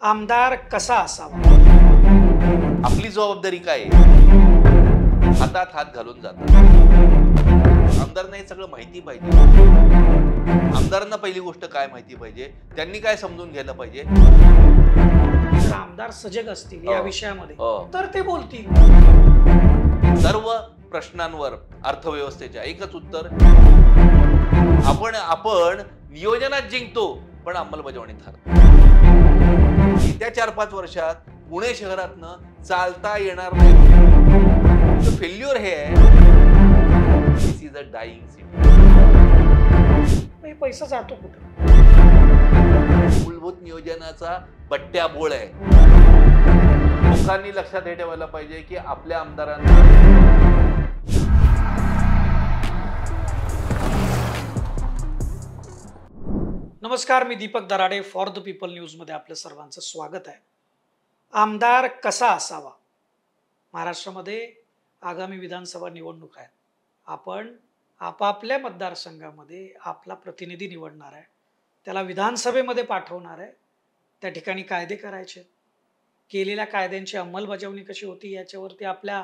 आमदार कसा असावा? आपली जबाबदारी काय आहे? हातात हात घालून जातात. आमदारांना हे सगळं माहिती पाहिजे. आमदारांना पहिली गोष्ट काय माहिती पाहिजे, त्यांनी काय समजून घ्यायला पाहिजे. जर आमदार सजग असतील या विषयामध्ये तर ते बोलतील. सर्व प्रश्नांवर अर्थव्यवस्थेच्या एकच उत्तर, आपण नियोजनात जिंकतो पण अंमलबजावणीत हारतो. येत्या 4-5 वर्षात पुणे शहरातनं चालता येणार नाही. फेल्युअर हे आहे, दिस इज अ डाईंग सिटी. पैसा जातो कुठं? मूलभूत नियोजनाचा बट्ट्याबोळ आहे. लोकांनी लक्षात हे ठेवायला पाहिजे की आपल्या आमदारांना नमस्कार, मी Deepak Darade. For the people news मध्ये आपलं सर्वांचं स्वागत आहे. आमदार कसा असावा? महाराष्ट्रामध्ये आगामी विधानसभा निवडणूक आहेत. आपण आपापल्या मतदारसंघामध्ये आपला प्रतिनिधी निवडणार आहे, त्याला विधानसभेमध्ये पाठवणार आहे. त्या ठिकाणी कायदे करायचे, केलेल्या कायद्यांची अंमलबजावणी कशी होती याच्यावरती आपल्या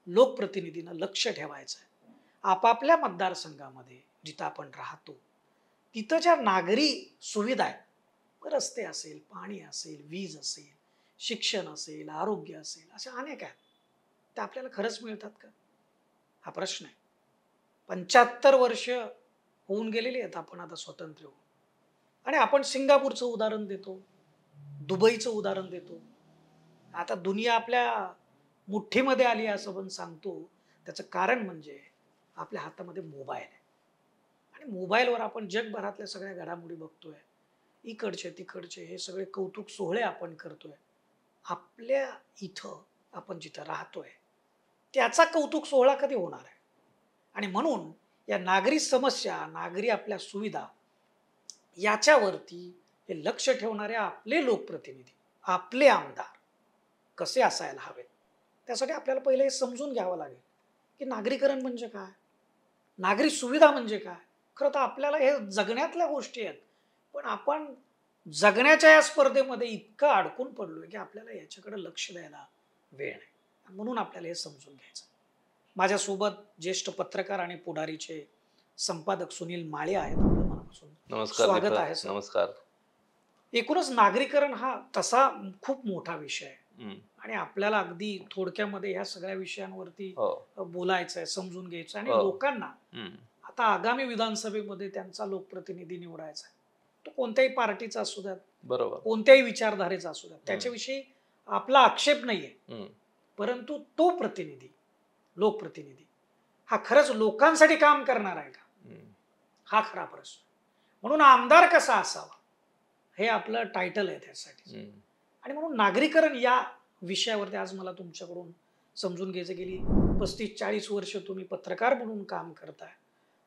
लोकप्रतिनिधीनं लक्ष ठेवायचं आहे. आपापल्या मतदारसंघामध्ये जिथं आपण राहतो तिथं ज्या नागरी सुविधा आहेत, रस्ते असेल, पाणी असेल, वीज असेल, शिक्षण असेल, आरोग्य असेल, अशा अनेक आहेत, त्या आपल्याला खरंच मिळतात का? हा प्रश्न आहे. 75 वर्ष होऊन गेलेली आहेत आपण आता स्वतंत्र होऊन, आणि आपण सिंगापूरचं उदाहरण देतो, दुबईचं उदाहरण देतो. आता दुनिया आपल्या मुठ्ठीमध्ये आली असं पण सांगतो. त्याचं कारण म्हणजे आपल्या हातामध्ये मोबाईल आहे, आणि मोबाईलवर आपण जगभरातल्या सगळ्या घडामोडी बघतोय. इकडचे तिकडचे हे सगळे कौतुक सोहळे आपण करतोय. आपल्या इथं आपण जिथं राहतोय त्याचा कौतुक सोहळा कधी होणार आहे? आणि म्हणून या नागरी समस्या, नागरी आपल्या सुविधा याच्यावरती हे लक्ष ठेवणारे आपले लोकप्रतिनिधी, आपले आमदार कसे असायला हवेत, त्यासाठी आपल्याला पहिले हे समजून घ्यावं लागेल की नागरीकरण म्हणजे काय, नागरी सुविधा म्हणजे काय. खरं तर आपल्याला हे जगण्यातल्या गोष्टी आहेत, पण आपण जगण्याच्या या स्पर्धेमध्ये इतकं अडकून पडलोय की आपल्याला याच्याकडे लक्ष द्यायला वेळ नाही. म्हणून आपल्याला हे समजून घ्यायचं. माझ्यासोबत ज्येष्ठ पत्रकार आणि पुढारीचे संपादक सुनील माळे आहेत. आपलं मनापासून स्वागत आहे. नमस्कार. एकूणच नागरीकरण हा तसा खूप मोठा विषय आहे, आणि आपल्याला अगदी थोडक्यामध्ये ह्या सगळ्या विषयांवरती बोलायचं आहे, समजून घ्यायचं. आणि लोकांना आता आगामी विधानसभेमध्ये त्यांचा लोकप्रतिनिधी निवडायचा आहे. तो कोणत्याही पार्टीचा असू द्यात, बरोबर, कोणत्याही विचारधारेचा असू द्यात, त्याच्याविषयी आपला आक्षेप नाहीये. परंतु तो प्रतिनिधी, लोकप्रतिनिधी हा खरंच लोकांसाठी काम करणार आहे का, हा खरा प्रश्न. म्हणून आमदार कसा असावा हे आपलं टायटल आहे त्यासाठी. आणि म्हणून नागरीकरण या विषयावरती आज मला तुमच्याकडून समजून घ्यायचं. गेली 35-40 वर्ष तुम्ही पत्रकार म्हणून काम करताय,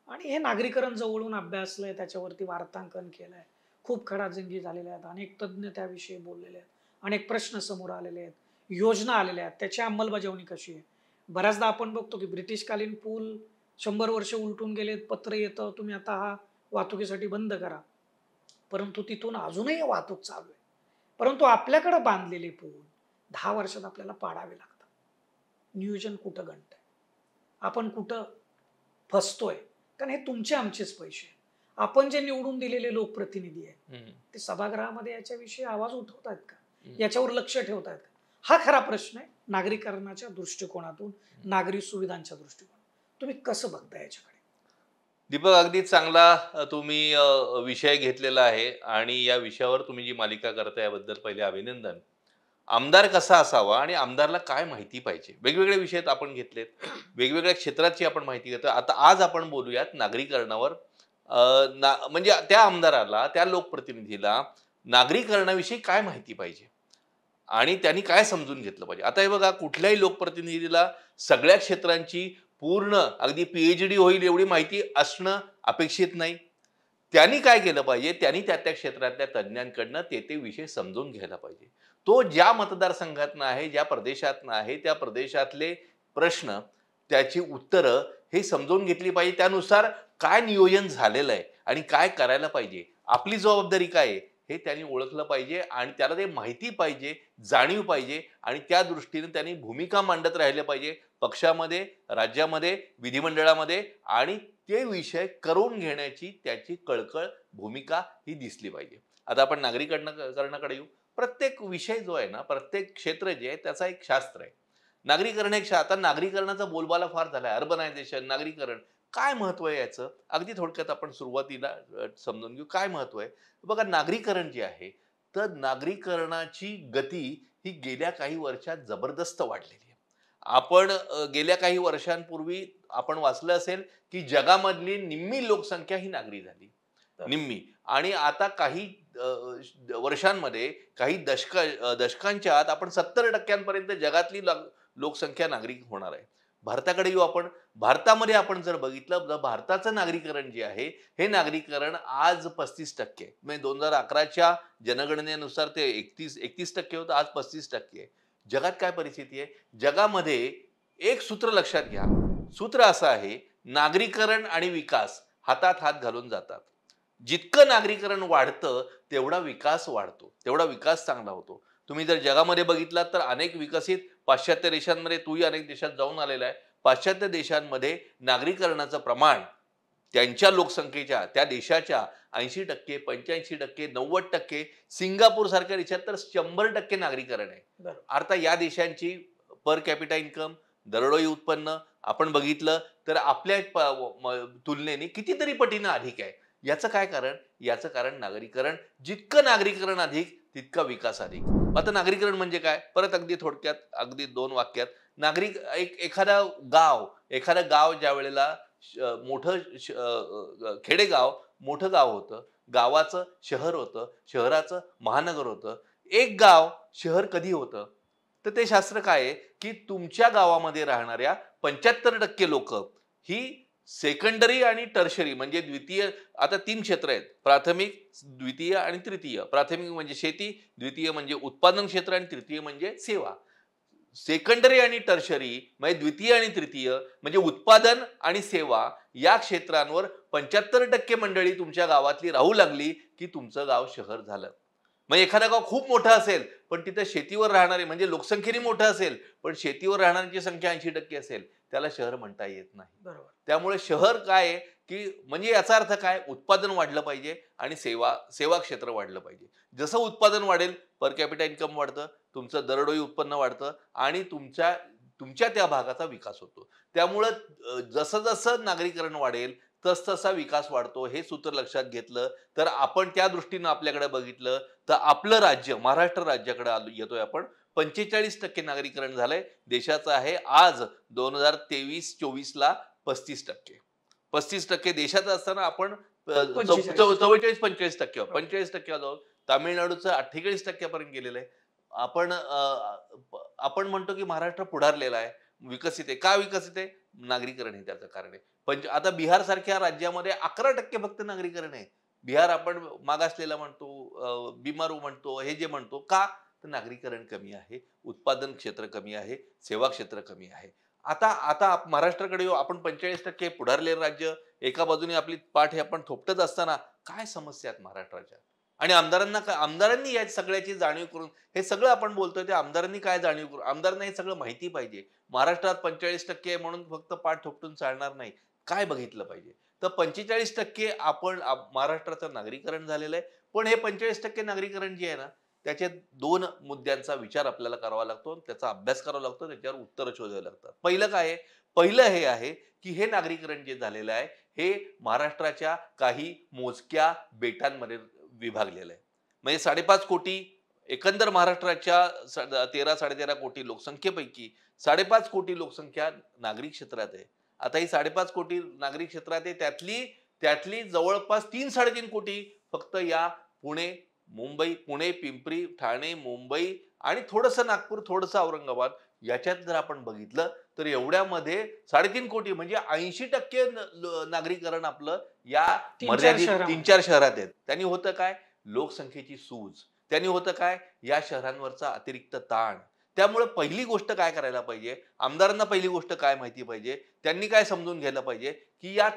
आणि हे नागरीकरण जवळून अभ्यासलंय, त्याच्यावरती वार्तांकन केलंय, खूप खडाजंगी झालेल्या आहेत, अनेक तज्ज्ञ त्याविषयी बोललेले आहेत, अनेक प्रश्न समोर आलेले आहेत, योजना आलेल्या आहेत, त्याची अंमलबजावणी कशी आहे. बऱ्याचदा आपण बघतो की ब्रिटिशकालीन पूल 100 वर्ष उलटून गेलेत, पत्र येतं तुम्ही आता हा वाहतुकीसाठी बंद करा, परंतु तिथून अजूनही वाहतूक चालू आहे. परंतु आपल्याकडे बांधलेले पूल 10 वर्षात आपल्याला पाडावे लागतात. नियोजन कुठं गणतंय, आपण कुठं फसतोय? कारण हे तुमचे आमचेच पैसे, आपण जे निवडून दिलेले लोकप्रतिनिधी आहेत ते सभागृहामध्ये याच्याविषयी आवाज उठवतात का, याच्यावर लक्ष ठेवतात का? हा खरा प्रश्न आहे. नागरीकरणाच्या दृष्टिकोनातून, नागरी सुविधांच्या दृष्टिकोनातून तुम्ही कसं बघता याच्याकडे? दीपक, अगदी चांगला तुम्ही विषय घेतलेला आहे, आणि या विषयावर तुम्ही जी मालिका करता याबद्दल पहिले अभिनंदन. आमदार कसा असावा आणि आमदारला काय माहिती पाहिजे, वेगवेगळे विषय आपण घेतलेत, वेगवेगळ्या क्षेत्राची आपण माहिती घेतो. आता आज आपण बोलूयात नागरीकरणावर. म्हणजे त्या आमदाराला, त्या लोकप्रतिनिधीला नागरीकरणाविषयी काय माहिती पाहिजे आणि त्यांनी काय समजून घेतलं पाहिजे. आता हे बघा, कुठल्याही लोकप्रतिनिधीला सगळ्या क्षेत्रांची पूर्ण अगदी PhD होईल एवढी माहिती असणं अपेक्षित नाही. त्यांनी काय केलं पाहिजे, त्यांनी त्या क्षेत्रातल्या तज्ज्ञांकडनं ते विषय समजून घ्यायला पाहिजे. तो ज्या मतदारसंघातनं आहे, ज्या प्रदेशातनं आहे, त्या प्रदेशातले प्रश्न, त्याची उत्तरं हे समजून घेतली पाहिजे. त्यानुसार काय नियोजन झालेलं आहे आणि काय करायला पाहिजे, आपली जबाबदारी काय आहे हे त्यांनी ओळखलं पाहिजे आणि त्याला ते माहिती पाहिजे, जाणीव पाहिजे आणि त्या दृष्टीने त्यांनी भूमिका मांडत राहिले पाहिजे पक्षामध्ये, राज्यामध्ये, विधिमंडळामध्ये आणि ते विषय करून घेण्याची त्याची कळकळ भूमिका ही दिसली पाहिजे. आता आपण नागरिकांकडे येऊ. प्रत्येक विषय जो आहे ना, प्रत्येक क्षेत्र जे आहे त्याचा एक शास्त्र आहे. नागरीकरण एक आता नागरीकरणाचा बोलबाला फार झालाय. अर्बनायझेशन, नागरीकरण. काय महत्व आहे याचं? अगदी थोडक्यात आपण सुरुवातीला समजून घेऊ काय महत्व आहे. बघा नागरीकरण जे आहे, तर नागरीकरणाची गती ही गेल्या काही वर्षात जबरदस्त वाढलेली आहे. आपण गेल्या काही वर्षांपूर्वी आपण वाचलं असेल, की जगामधली निम्मी लोकसंख्या ही नागरी झाली. निम्मी. आणि आता काही वर्षांमध्ये काही दशकांच्या आत आपण 70% जगातली लोकसंख्या नागरिक होणार आहे. भारताकडे येऊ आपण. भारतामध्ये आपण जर बघितलं तर भारताचं नागरीकरण जे आहे, हे नागरीकरण आज 35% म्हणजे 2011च्या जनगणनेनुसार ते 31% होतं, आज 35% आहे. जगात काय परिस्थिती आहे? जगामध्ये एक सूत्र लक्षात घ्या. सूत्र असं आहे, नागरीकरण आणि विकास हातात हात घालून जातात. जितकं नागरीकरण वाढतं तेवढा विकास वाढतो, तेवढा विकास चांगला होतो. तुम्ही जर जगामध्ये बघितलात तर अनेक विकसित पाश्चात्य देशांमध्ये, तूही अनेक देशात जाऊन आलेला आहे. पाश्चात्य देशांमध्ये नागरीकरणाचं प्रमाण त्यांच्या लोकसंख्येच्या, त्या देशाच्या 80%, 85%, 90%, सिंगापूर सारख्या देशात तर 100% नागरीकरण आहे. बरोबर. आता या देशांची पर कॅपिटा इन्कम, दरडोई उत्पन्न आपण बघितलं तर आपल्या तुलनेने कितीतरी पटीनं अधिक आहे. याचं काय कारण? याचं कारण नागरीकरण. जितकं नागरीकरण अधिक तितका विकास अधिक. आता नागरीकरण म्हणजे काय? परत अगदी थोडक्यात, अगदी 2 वाक्यात. एखादं गाव ज्या वेळेला मोठं खेडेगाव मोठं गाव होतं, गावाचं शहर होतं, शहराचं महानगर होतं. एक गाव शहर कधी होतं? तर ते शास्त्र काय आहे, की तुमच्या गावामध्ये राहणाऱ्या 75% लोकं ही सेकंडरी आणि टर्शरी म्हणजे द्वितीय. आता 3 क्षेत्र आहेत. प्राथमिक, द्वितीय आणि तृतीय. प्राथमिक म्हणजे शेती, द्वितीय म्हणजे उत्पादन क्षेत्र आणि तृतीय म्हणजे सेवा. सेकंडरी आणि टर्शरी म्हणजे द्वितीय आणि तृतीय म्हणजे उत्पादन आणि सेवा या क्षेत्रांवर 75% मंडळी तुमच्या गावातली राहू लागली, की तुमचं गाव शहर झालं. मग एखादं गाव खूप मोठं असेल, पण तिथं शेतीवर राहणारे म्हणजे लोकसंख्येने मोठं असेल, पण शेतीवर राहणाऱ्यांची संख्या 80% असेल, त्याला शहर म्हणता येत नाही. बरोबर. त्यामुळे शहर काय आहे, की म्हणजे याचा अर्थ काय? उत्पादन वाढलं पाहिजे आणि सेवा क्षेत्र वाढलं पाहिजे. जसं उत्पादन वाढेल, पर कॅपिटा इन्कम वाढतं, तुमचं दरडोई उत्पन्न वाढतं आणि तुमच्या त्या भागाचा विकास होतो. त्यामुळं जसं नागरीकरण वाढेल, तसतसा विकास वाढतो. हे सूत्र लक्षात घेतलं तर आपण त्या दृष्टीनं आपल्याकडे बघितलं तर आपलं राज्य, महाराष्ट्र राज्याकडे येतोय आपण. 45% नागरीकरण झालंय. देशाचं आहे आज 2023-24ला 35%. 35% देशाचं असताना आपण 44-45% 45% आहोत. तामिळनाडूचं 48% पर्यंत गेलेलं आहे. आपण म्हणतो की महाराष्ट्र पुढारलेला आहे, विकसित आहे. का विकसित आहे? नागरीकरण हे त्याचं कारण आहे. आता बिहार सारख्या राज्यामध्ये 11% फक्त नागरीकरण आहे. बिहार आपण मागासलेला म्हणतो, बिमारू म्हणतो, हे जे म्हणतो का? तर नागरीकरण कमी आहे, उत्पादन क्षेत्र कमी आहे, सेवा क्षेत्र कमी आहे. आता महाराष्ट्राकडे येऊ आपण. 45% पुढारलेलं राज्य, एका बाजूने आपली पाठ हे आपण थोपटत असताना काय समस्या आहेत महाराष्ट्राच्या? आणि आमदारांनी या सगळ्याची जाणीव करून, हे सगळं आपण बोलतोय ते आमदारांनी काय जाणीव करून, आमदारांना हे सगळं माहिती पाहिजे. महाराष्ट्रात 45% म्हणून फक्त पाठ थोपटून चालणार नाही. काय बघितलं पाहिजे? तर 45% महाराष्ट्राचं नागरीकरण झालेलं आहे. पण हे 45% नागरीकरण जे आहे ना, त्याचे 2 मुद्द्यांचा विचार आपल्याला करावा लागतो, त्याचा अभ्यास करावा लागतो, त्याच्यावर उत्तरं शोधावी लागतात. पहिलं काय आहे? पहिलं हे आहे, की हे नागरीकरण जे झालेलं आहे, हे महाराष्ट्राच्या काही मोजक्या बेटांमध्ये विभागलेलं आहे. म्हणजे 5.5 कोटी एकंदर महाराष्ट्राच्या 13-13.5 कोटी लोकसंख्येपैकी 5.5 कोटी लोकसंख्या नागरी क्षेत्रात आहे. आता ही 5.5 कोटी नागरी क्षेत्रात आहे, त्यातली जवळपास 3-3.5 कोटी फक्त या पुणे, पिंपरी, ठाणे, मुंबई आणि थोडंसं नागपूर, थोडंसं औरंगाबाद याच्यात जर आपण बघितलं तर एवढ्यामध्ये 3.5 कोटी म्हणजे 80% नागरीकरण आपलं या मर्यादित 3-4 शहरात आहेत. त्यांनी होतं काय? लोकसंख्येची सूज. त्यांनी होतं काय? या शहरांवरचा अतिरिक्त ताण. त्यामुळे पहिली गोष्ट काय करायला पाहिजे? आमदारांना पहिली गोष्ट काय माहिती पाहिजे? त्यांनी काय समजून घ्यायला पाहिजे, की या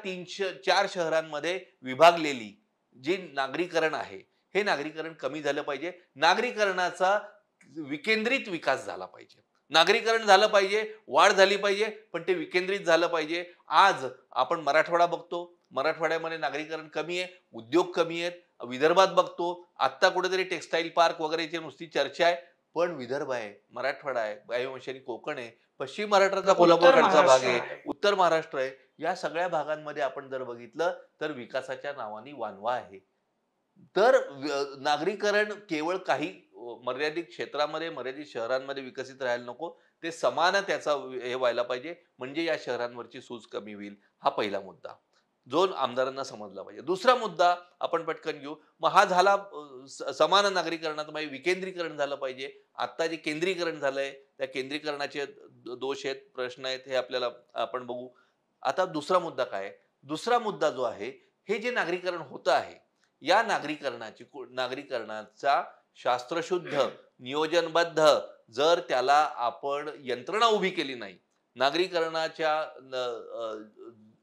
4 शहरांमध्ये विभागलेली जी नागरीकरण आहे, हे नागरीकरण कमी झालं पाहिजे. नागरीकरणाचा विकेंद्रित विकास झाला पाहिजे. नागरीकरण झालं पाहिजे, वाढ झाली पाहिजे, पण ते विकेंद्रित झालं पाहिजे. आज आपण मराठवाडा बघतो, मराठवाड्यामध्ये नागरीकरण कमी आहे, उद्योग कमी आहेत. विदर्भात बघतो, आत्ता कुठेतरी टेक्सटाईल पार्क वगैरेची नुसती चर्चा आहे. पण विदर्भ आहे, मराठवाडा आहे, काही अंशाने कोकण आहे, पश्चिम महाराष्ट्राचा कोल्हापूरकडचा भाग महाराष्ट्र आहे, आहे. उत्तर महाराष्ट्र आहे. या सगळ्या भागांमध्ये आपण जर बघितलं तर विकासाच्या नावाने वानवा आहे. तर नागरीकरण केवळ काही मर्यादित क्षेत्रामध्ये, मर्यादित शहरांमध्ये विकसित राहायला नको. ते समान त्याचा हे व्हायला पाहिजे, म्हणजे या शहरांवरची सूज कमी होईल. हा पहिला मुद्दा, जो आमदारांना समजला पाहिजे. दुसरा मुद्दा आपण पटकन घेऊ. मग हा झाला समान नागरीकरणात म्हणजे विकेंद्रीकरण झालं पाहिजे. आता जे केंद्रीकरण झालंय, त्या केंद्रीकरणाचे दोष आहेत, प्रश्न आहेत, हे आपल्याला आपण बघू. आता दुसरा मुद्दा काय आहे? दुसरा मुद्दा जो आहे, हे जे नागरीकरण होतं आहे, या नागरीकरणाचा शास्त्रशुद्ध, नियोजनबद्ध जर त्याला आपण यंत्रणा उभी केली नाही, नागरीकरणाच्या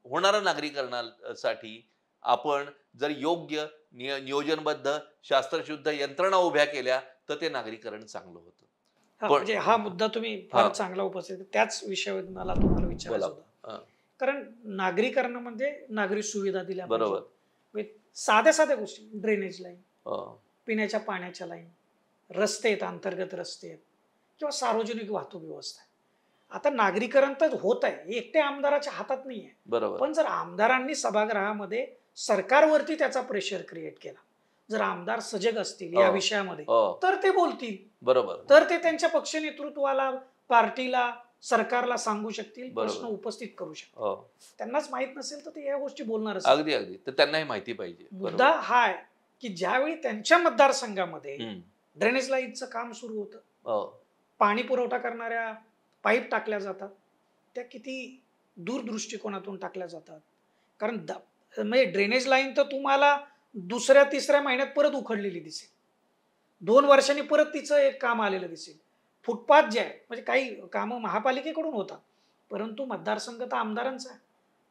होणाऱ्या नागरीकरणासाठी आपण जर योग्य नियोजनबद्ध, शास्त्रशुद्ध यंत्रणा उभ्या केल्या, तर ते नागरीकरण चांगलं होतं. हा, पण म्हणजे हा मुद्दा तुम्ही हा. फार चांगला उपस्थित त्याच विषयावर मला तुम्हाला विचारायचं बोला. होतं. हा, कारण नागरीकरणामध्ये नागरी सुविधा दिल्या पाहिजे. बरोबर. म्हणजे साध्या साध्या गोष्टी, ड्रेनेज लाईन, हा, पिण्याच्या पाण्याच्या लाईन, रस्ते आहेत, अंतर्गत रस्ते आहेत, किंवा सार्वजनिक वाहतूक व्यवस्था आहे. आता नागरीकरण तर होत आहे, हे एकट्या आमदाराच्या हातात नाही आहे. बरोबर. पण जर आमदारांनी सभागृहामध्ये सरकारवरती त्याचा प्रेशर क्रिएट केला, जर आमदार सजग असतील या हो. विषयामध्ये, हो, तर ते बोलतील, बरोबर. तर ते त्यांच्या पक्ष नेतृत्वाला, पार्टीला, सरकारला सांगू शकतील, बरोबर. प्रश्न उपस्थित करू शकतील. हो, त्यांनाच माहित नसेल तर ते या गोष्टी बोलणारच. अगदी अगदी. तर त्यांनाही माहिती पाहिजे. मुद्दा हा आहे की ज्यावेळी त्यांच्या मतदारसंघामध्ये हम्म. ड्रेनेज लाईनचं काम सुरू होतं, हो, पाणी पुरवठा करणाऱ्या पाईप टाकल्या जातात, त्या किती दूरदृष्टिकोनातून टाकल्या जातात. कारण म्हणजे ड्रेनेज लाईन तर तुम्हाला दुसऱ्या तिसऱ्या महिन्यात परत उखडलेली दिसेल, 2 वर्षांनी परत तिचं एक काम आलेलं दिसेल. फुटपाथ जे आहे, म्हणजे काही कामं महापालिकेकडून होतात, परंतु मतदारसंघ तर आमदारांचा आहे,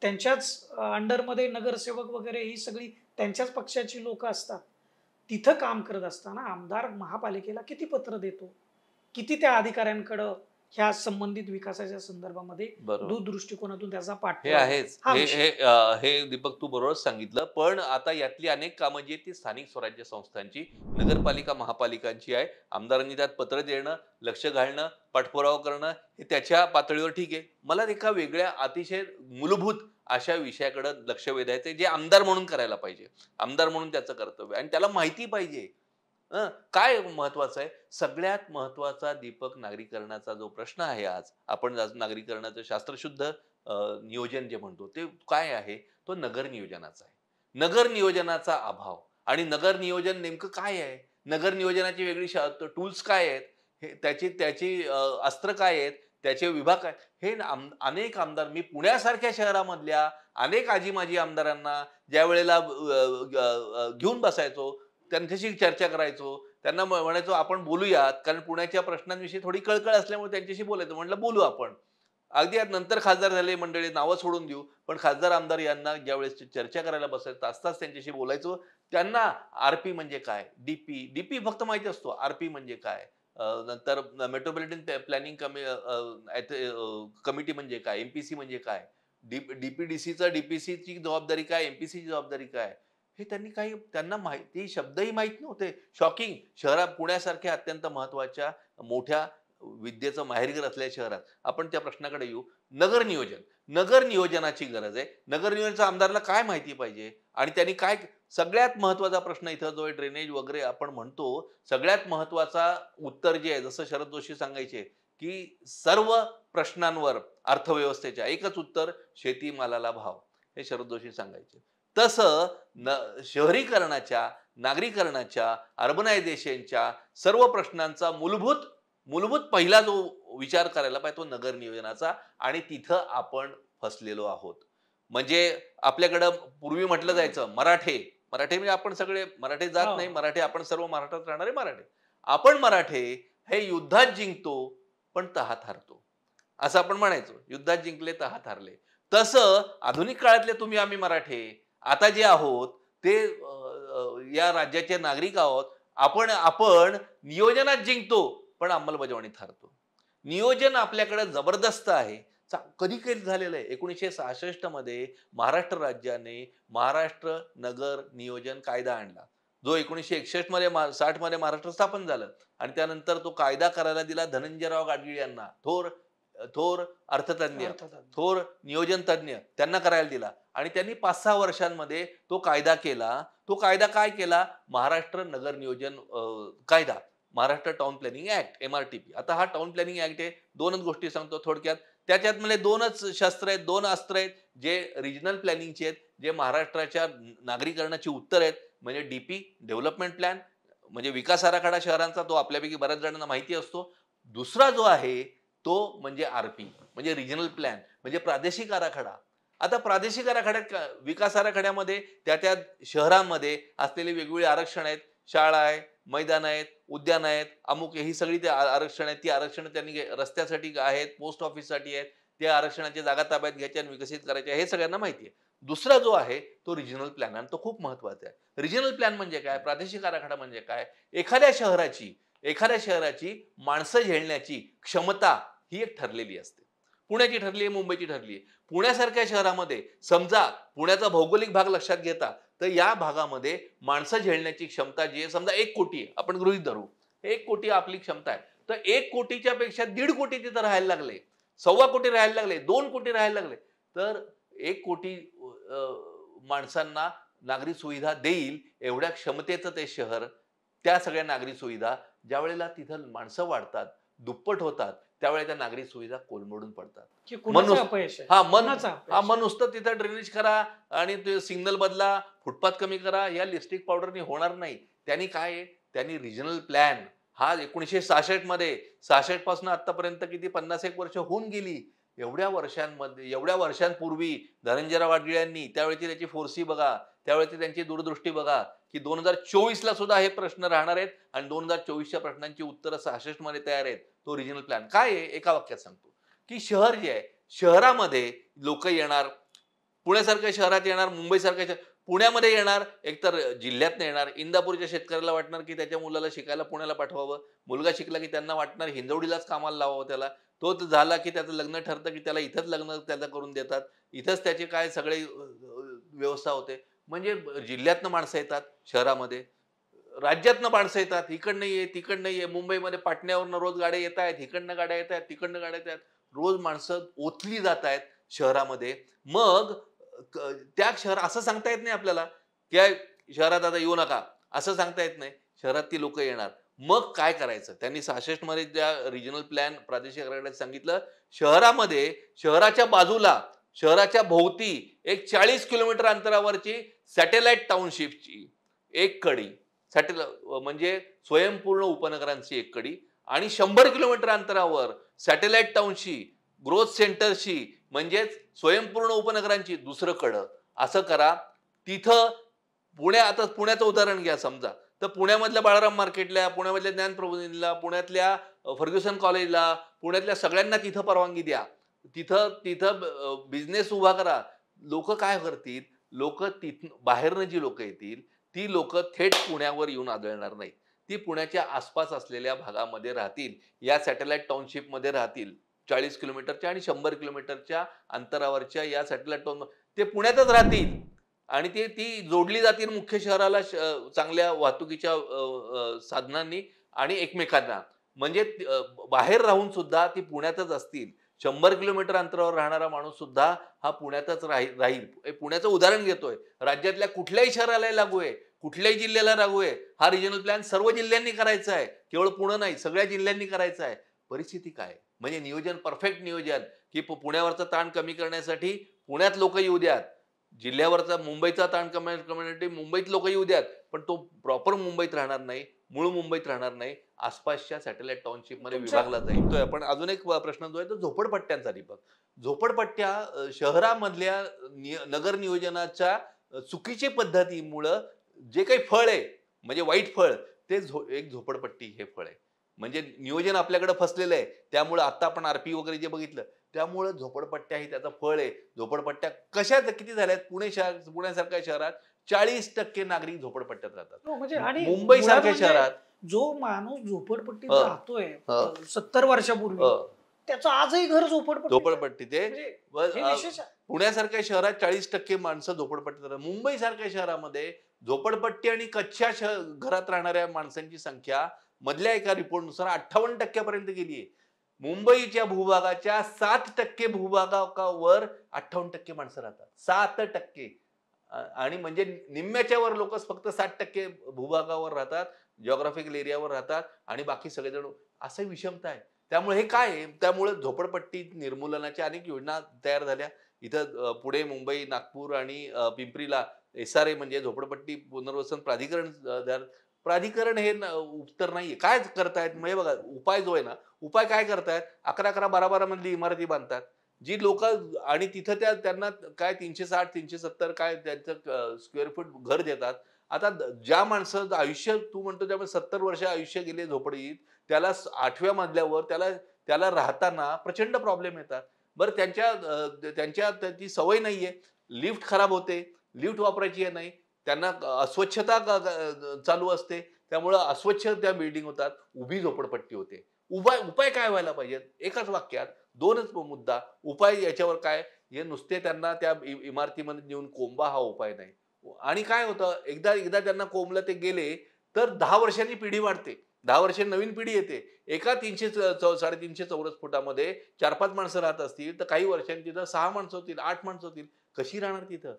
त्यांच्याच अंडरमध्ये नगरसेवक वगैरे ही सगळी त्यांच्याच पक्षाची लोक असतात. तिथं काम करत असताना आमदार महापालिकेला किती पत्र देतो, किती त्या अधिकाऱ्यांकडं ह्या संबंधित विकासाच्या संदर्भामध्ये बरोबर. दूरदृष्टिकोनातून त्याचा हे पाठपुरावा. आहेच. हा हे विषय. हे हे दीपक तू बरोबर सांगितलं. पण आता यातली अनेक कामं जी आहेत ती स्थानिक स्वराज्य संस्थांची, नगरपालिका, महापालिकांची आहे. आमदारांनी त्यात पत्र देणं, लक्ष घालणं, पाठपुरावा करणं हे त्याच्या पातळीवर ठीक आहे. मला एका वेगळ्या अतिशय मूलभूत अशा विषयाकडे लक्ष वेधायचंय, जे आमदार म्हणून करायला पाहिजे. आमदार म्हणून त्याचं कर्तव्य आणि त्याला माहिती पाहिजे. काय महत्वाचं आहे? सगळ्यात महत्वाचा दीपक नागरीकरणाचा जो प्रश्न आहे, आज आपण आज नागरीकरणाचं शास्त्रशुद्ध नियोजन जे म्हणतो ते काय आहे? तो नगर नियोजनाचा आहे. नगर नियोजनाचा अभाव. आणि नगर नियोजन नेमकं काय आहे? नगर नियोजनाची वेगळी टूल्स काय आहेत? हे त्याची त्याची अस्त्र काय आहेत? त्याचे विभाग काय? हे अनेक आमदार, मी पुण्यासारख्या शहरामधल्या अनेक आजी माजी आमदारांना ज्या वेळेला घेऊन बसायचो, त्यांच्याशी चर्चा करायचो, त्यांना म्हणायचो आपण बोलूयात, कारण पुण्याच्या प्रश्नांविषयी थोडी कळकळ असल्यामुळे त्यांच्याशी बोलायचं. म्हटलं बोलू आपण. अगदी नंतर खासदार झाले मंडळी, नावं सोडून देऊ, पण खासदार आमदार यांना ज्यावेळेस चर्चा करायला बसायचं, तास तास त्यांच्याशी बोलायचो. त्यांना आरपी म्हणजे काय, डीपी फक्त माहिती असतो, आरपी म्हणजे काय, नंतर मेट्रोपॉलिटन प्लॅनिंग कमिटी म्हणजे काय, एमपीसी म्हणजे काय, डीपीडीसीचं डीपीसीची जबाबदारी काय, एमपीसीची जबाबदारी काय, हे त्यांना माहिती शब्दही माहित नव्हते. शॉकिंग. पुण्यासारख्या अत्यंत महत्वाच्या मोठ्या विद्येचं माहेरघर असलेल्या शहरात आपण त्या प्रश्नाकडे येऊ. नगर नियोजन. नगर नियोजनाची गरज आहे. नगर नियोजनाचा आमदारला काय माहिती पाहिजे आणि त्यांनी काय, सगळ्यात महत्वाचा प्रश्न इथं जो आहे ड्रेनेज वगैरे आपण म्हणतो, सगळ्यात महत्वाचा उत्तर जे आहे, जसं शरद जोशी सांगायचे की सर्व प्रश्नांवर अर्थव्यवस्थेच्या एकच उत्तर, शेतीमालाला भाव, हे शरद जोशी सांगायचे. तसं शहरीकरणाच्या, नागरीकरणाच्या, अर्बनायझेशनच्या सर्व प्रश्नांचा मूलभूत पहिला जो विचार करायला पाहिजे तो नगर नियोजनाचा. आणि तिथं आपण फसलेलो आहोत. म्हणजे आपल्याकडं पूर्वी म्हटलं जायचं मराठे म्हणजे आपण सगळे मराठे जात नाही, मराठे आपण सर्व महाराष्ट्रात राहणारे मराठे, आपण मराठे हे युद्धात जिंकतो पण तहात हारतो, असं आपण म्हणायचो. युद्धात जिंकले तहात हारले. तसं आधुनिक काळातले आम्ही मराठे आता जे आहोत ते या राज्याचे नागरिक आहोत. आपण आपण नियोजनात जिंकतो, पण अंमलबजावणीत हारतो. नियोजन आपल्याकडे जबरदस्त आहे. कधी काही झालेलं आहे. 1966 मध्ये महाराष्ट्र राज्याने महाराष्ट्र नगर नियोजन कायदा आणला. जो 1961 मध्ये 60 मध्ये महाराष्ट्र स्थापन झालं आणि त्यानंतर तो कायदा करायला दिला धनंजयराव गाडगीळ यांना. थोर थोर अर्थतज्ञ, अर्थतज्ञ. थोर नियोजन तज्ञ त्यांना करायला दिला आणि त्यांनी 5-6 वर्षांमध्ये तो कायदा केला. तो कायदा काय केला? महाराष्ट्र नगर नियोजन कायदा, Maharashtra town planning act, MRTP. आता हा टाउन प्लॅनिंग ऍक्ट आहे. 2च गोष्टी सांगतो थोडक्यात. त्याच्यात म्हणजे 2च शस्त्र आहेत, 2 अस्त्र आहेत, जे रिजनल प्लॅनिंगचे आहेत, जे महाराष्ट्राच्या नागरीकरणाची उत्तर आहेत. म्हणजे DP, डेव्हलपमेंट प्लॅन, म्हणजे विकास आराखडा शहरांचा, तो आपल्यापैकी बऱ्याच जणांना माहिती असतो. दुसरा जो आहे तो म्हणजे RP, म्हणजे रिजनल प्लॅन, म्हणजे प्रादेशिक आराखडा. आता प्रादेशिक आराखड्यात विकास आराखड्यामध्ये त्या शहरांमध्ये असलेली वेगवेगळी आरक्षण आहेत. शाळा आहे, मैदान आहेत, उद्यान आहेत, अमुक ही सगळी ते आरक्षण आहेत. ती आरक्षण त्यांनी रस्त्यासाठी आहेत, पोस्ट ऑफिससाठी आहेत. त्या आरक्षणाची जागा ताब्यात घ्यायच्या आणि विकसित करायच्या, हे सगळ्यांना माहिती आहे. दुसरा जो आहे तो रिजनल प्लॅन आणि तो खूप महत्वाचा आहे. रिजनल प्लॅन म्हणजे काय? प्रादेशिक आराखडा म्हणजे काय? एखाद्या शहराची माणसं झेलण्याची क्षमता ही एक ठरलेली असते. पुण्याची ठरली आहे, मुंबईची ठरली आहे. पुण्यासारख्या शहरामध्ये समजा पुण्याचा भौगोलिक भाग लक्षात घेता तर या भागामध्ये माणसं झेलण्याची क्षमता जी आहे, समजा 1 कोटी आहे, आपण गृहीत धरू 1 कोटी आपली क्षमता आहे. तर 1 कोटीच्या पेक्षा 1.5 कोटी तिथं राहायला लागले, 1.25 कोटी राहायला लागले, 2 कोटी राहायला लागले, तर 1 कोटी माणसांना नागरी सुविधा देईल एवढ्या क्षमतेचं ते शहर, त्या सगळ्या नागरी सुविधा ज्या वेळेला तिथं माणसं वाढतात, दुप्पट होतात, त्यावेळेला त्या नागरी सुविधा कोलमडून पडतात. की कुणाचं अपयश आहे? कुणाचं अपयश? मग नुसतं तिथं ड्रेनेज करा आणि ते सिग्नल बदला, फुटपाथ कमी करा, या लिस्टिक पावडरनी होणार नाही. त्यांनी काय आहे, त्यांनी रिजनल प्लॅन हा 1966 मध्ये, 66 पासून आतापर्यंत किती 50-1 वर्ष होऊन गेली. एवढ्या वर्षांपूर्वी धनंजयराव गाडगीळ यांनी, त्यावेळेची त्याची फोर्सी बघा, त्यावेळेची त्यांची दूरदृष्टी बघा, की 2024 ला सुद्धा हे प्रश्न राहणार आहेत आणि 2024च्या प्रश्नांची उत्तरं 66 मध्ये तयार आहेत. तो रिजनल प्लॅन काय आहे? एका वाक्यात सांगतो, की शहर जे आहे, शहरामध्ये लोक येणार, पुण्यासारख्या शहरात येणार, मुंबईसारख्या पुण्यामध्ये येणार, एकतर जिल्ह्यातनं येणार. इंदापूरच्या शेतकऱ्याला वाटणार की त्याच्या मुलाला शिकायला पुण्याला पाठवावं. मुलगा शिकला की त्यांना वाटणार हिंजवडीलाच कामाला लावावं त्याला. तो झाला की त्याचं लग्न ठरतं की त्याला इथंच लग्न त्याला करून देतात. इथंच त्याचे काय सगळे व्यवस्था होते. म्हणजे जिल्ह्यातनं माणसं येतात शहरामध्ये, राज्यातनं माणसं येतात, इकडनं ये तिकडनं ये. मुंबईमध्ये पाटण्यावरनं रोज गाड्या येत आहेत, इकडनं गाड्या येत आहेत, तिकडनं गाड्या येत आहेत. रोज माणसं ओतली जात आहेत शहरामध्ये. मग त्या शहर असं सांगता येत नाही आपल्याला की शहरात आता येऊ नका, असं सांगता येत नाही. शहरात ती लोक येणार. मग काय करायचं? त्यांनी 66 मध्ये ज्या रिजनल प्लॅन प्रादेशिक आराखड्यात सांगितलं, शहरामध्ये, शहराच्या बाजूला, शहराच्या भोवती एक 40 किलोमीटर अंतरावरची सॅटेलाइट टाउनशिपची एक कडी, म्हणजे स्वयंपूर्ण उपनगरांची एक कडी, आणि 100 किलोमीटर अंतरावर सॅटेलाइट टाउनशी, ग्रोथ सेंटरशी, म्हणजेच स्वयंपूर्ण उपनगरांची दुसरं कडं. असं करा. तिथं आता पुण्याचं उदाहरण घ्या समजा, तर पुण्यामधल्या बाळाराम मार्केटला, पुण्यामधल्या ज्ञानप्रबोधिनीला, पुण्यातल्या फर्ग्युसन कॉलेजला, पुण्यातल्या सगळ्यांना तिथं परवानगी द्या. तिथं बिझनेस उभा करा. लोक काय करतील? लोक बाहेरनं जी लोक येतील ती लोक थेट पुण्यावर येऊन आदळणार नाहीत. ती पुण्याच्या आसपास असलेल्या भागामध्ये राहतील, या सॅटेलाइट टाउनशिप मध्ये राहतील. 40 किलोमीटरच्या आणि 100 किलोमीटरच्या अंतरावरच्या या सॅटेलाइट टाउन ते पुण्यातच राहतील आणि ती जोडली जातील मुख्य शहराला चांगल्या वाहतुकीच्या साधनांनी आणि एकमेकांना. म्हणजे बाहेर राहून सुद्धा ती पुण्यातच असतील. 100 किलोमीटर अंतरावर राहणारा माणूस सुद्धा हा पुण्यातच राहील. पुण्याचं उदाहरण घेतोय. राज्यातल्या कुठल्याही शहराला लागू आहे, कुठल्याही जिल्ह्याला लागू आहे. हा रिजनल प्लॅन सर्व जिल्ह्यांनी करायचा आहे, केवळ पुणे नाही, सगळ्या जिल्ह्यांनी करायचा आहे. परिस्थिती काय? म्हणजे नियोजन, परफेक्ट नियोजन, की पुण्यावरचा ताण कमी करण्यासाठी पुण्यात लोक येऊ द्यात, जिल्ह्यावरचा मुंबईचा ताण कमी करण्यासाठी मुंबईत लोक येऊ द्यात, पण तो प्रॉपर मुंबईत राहणार नाही, मूळ मुंबईत राहणार नाही, आसपासच्या सॅटेलाइट टाउनशिप मध्ये विभागला जाईल. तो पण अजून एक प्रश्न जो आहे तो झोपडपट्ट्यांचा. दीपक, झोपडपट्ट्या शहरामधल्या नगर नियोजनाच्या चुकीच्या पद्धतीमुळं जे काही फळ आहे, म्हणजे वाईट फळ, ते एक झोपडपट्टी हे फळ आहे. म्हणजे नियोजन आपल्याकडे फसलेलं आहे. त्यामुळे आता आपण आरपी वगैरे जे बघितलं, त्यामुळे झोपडपट्ट्या ही त्याचं फळ आहे. झोपडपट्ट्या कशात किती झाल्यात? पुण्यासारख्या शहरात 40% नागरिक झोपडपट्ट्यात राहतात. हो, म्हणजे आणि मुंबई मुळात सारख्या म्हणजे शहरात जो माणूस झोपडपट्टीत हं, राहतोय हं, 70 वर्षापूर्वी, हं. त्याचं आजही घर झोपडपट्टीत आहे. झोपडपट्टी ते म्हणजे व हे विशेष आहे. पुण्यासारख्या शहरात 40% माणसं झोपडपट्टीत राहतात. मुंबईसारख्या शहरामध्ये झोपडपट्टी आणि कच्च्या घरात राहणाऱ्या माणसांची संख्या मधल्या एका रिपोर्टनुसार 58% पर्यंत गेली आहे. मुंबईच्या भूभागाच्या 7% भूभागावर 58% माणसं राहतात. 7%. आणि म्हणजे निम्म्याच्या वर लोक फक्त 60% भूभागावर राहतात, जिओग्राफिकल एरियावर राहतात आणि बाकी सगळेजण. असं विषमता आहे. त्यामुळे हे काय आहे? त्यामुळे झोपडपट्टी निर्मूलनाच्या अनेक योजना तयार झाल्या. इथं पुणे, मुंबई, नागपूर आणि पिंपरीला एसआरए म्हणजे झोपडपट्टी पुनर्वसन प्राधिकरण प्राधिकरण हे उत्तर नाहीये. काय करतायत? म्हणजे बघा उपाय जो आहे ना, उपाय काय करतायत? 11-11, 12-12 मधली इमारती बांधतात. जी लोकं आणि तिथं त्यांना काय 360, 370 काय त्यांचं स्क्वेअर फूट घर देतात. आता ज्या माणसं आयुष्य तू म्हणतो त्यामुळे 70 वर्ष आयुष्य गेले झोपडीत, त्याला 8व्या मजल्यावर त्याला त्याला राहताना प्रचंड प्रॉब्लेम येतात. बरं त्यांच्या ती सवय नाहीये. लिफ्ट खराब होते. लिफ्ट वापरायची आहे नाही. त्यांना अस्वच्छता चालू असते. त्यामुळं अस्वच्छ त्या बिल्डिंग होतात. उभी झोपडपट्टी होते. उपाय उपाय काय व्हायला पाहिजेत? एकाच वाक्यात 2च मुद्दा. उपाय याच्यावर काय? हे नुसते त्यांना त्या इमारतीमध्ये नेऊन कोंबा हा उपाय नाही. आणि काय होतं एकदा एकदा त्यांना कोंबलं ते गेले, तर 10 वर्षांनी पिढी वाढते. 10 वर्षांनी नवीन पिढी येते. एका 300 350 चौरस फुटामध्ये 4-5 माणसं राहत असतील, तर काही वर्षांनी तिथं 6 माणसं होतील, 8 माणसं होतील. कशी राहणार तिथं?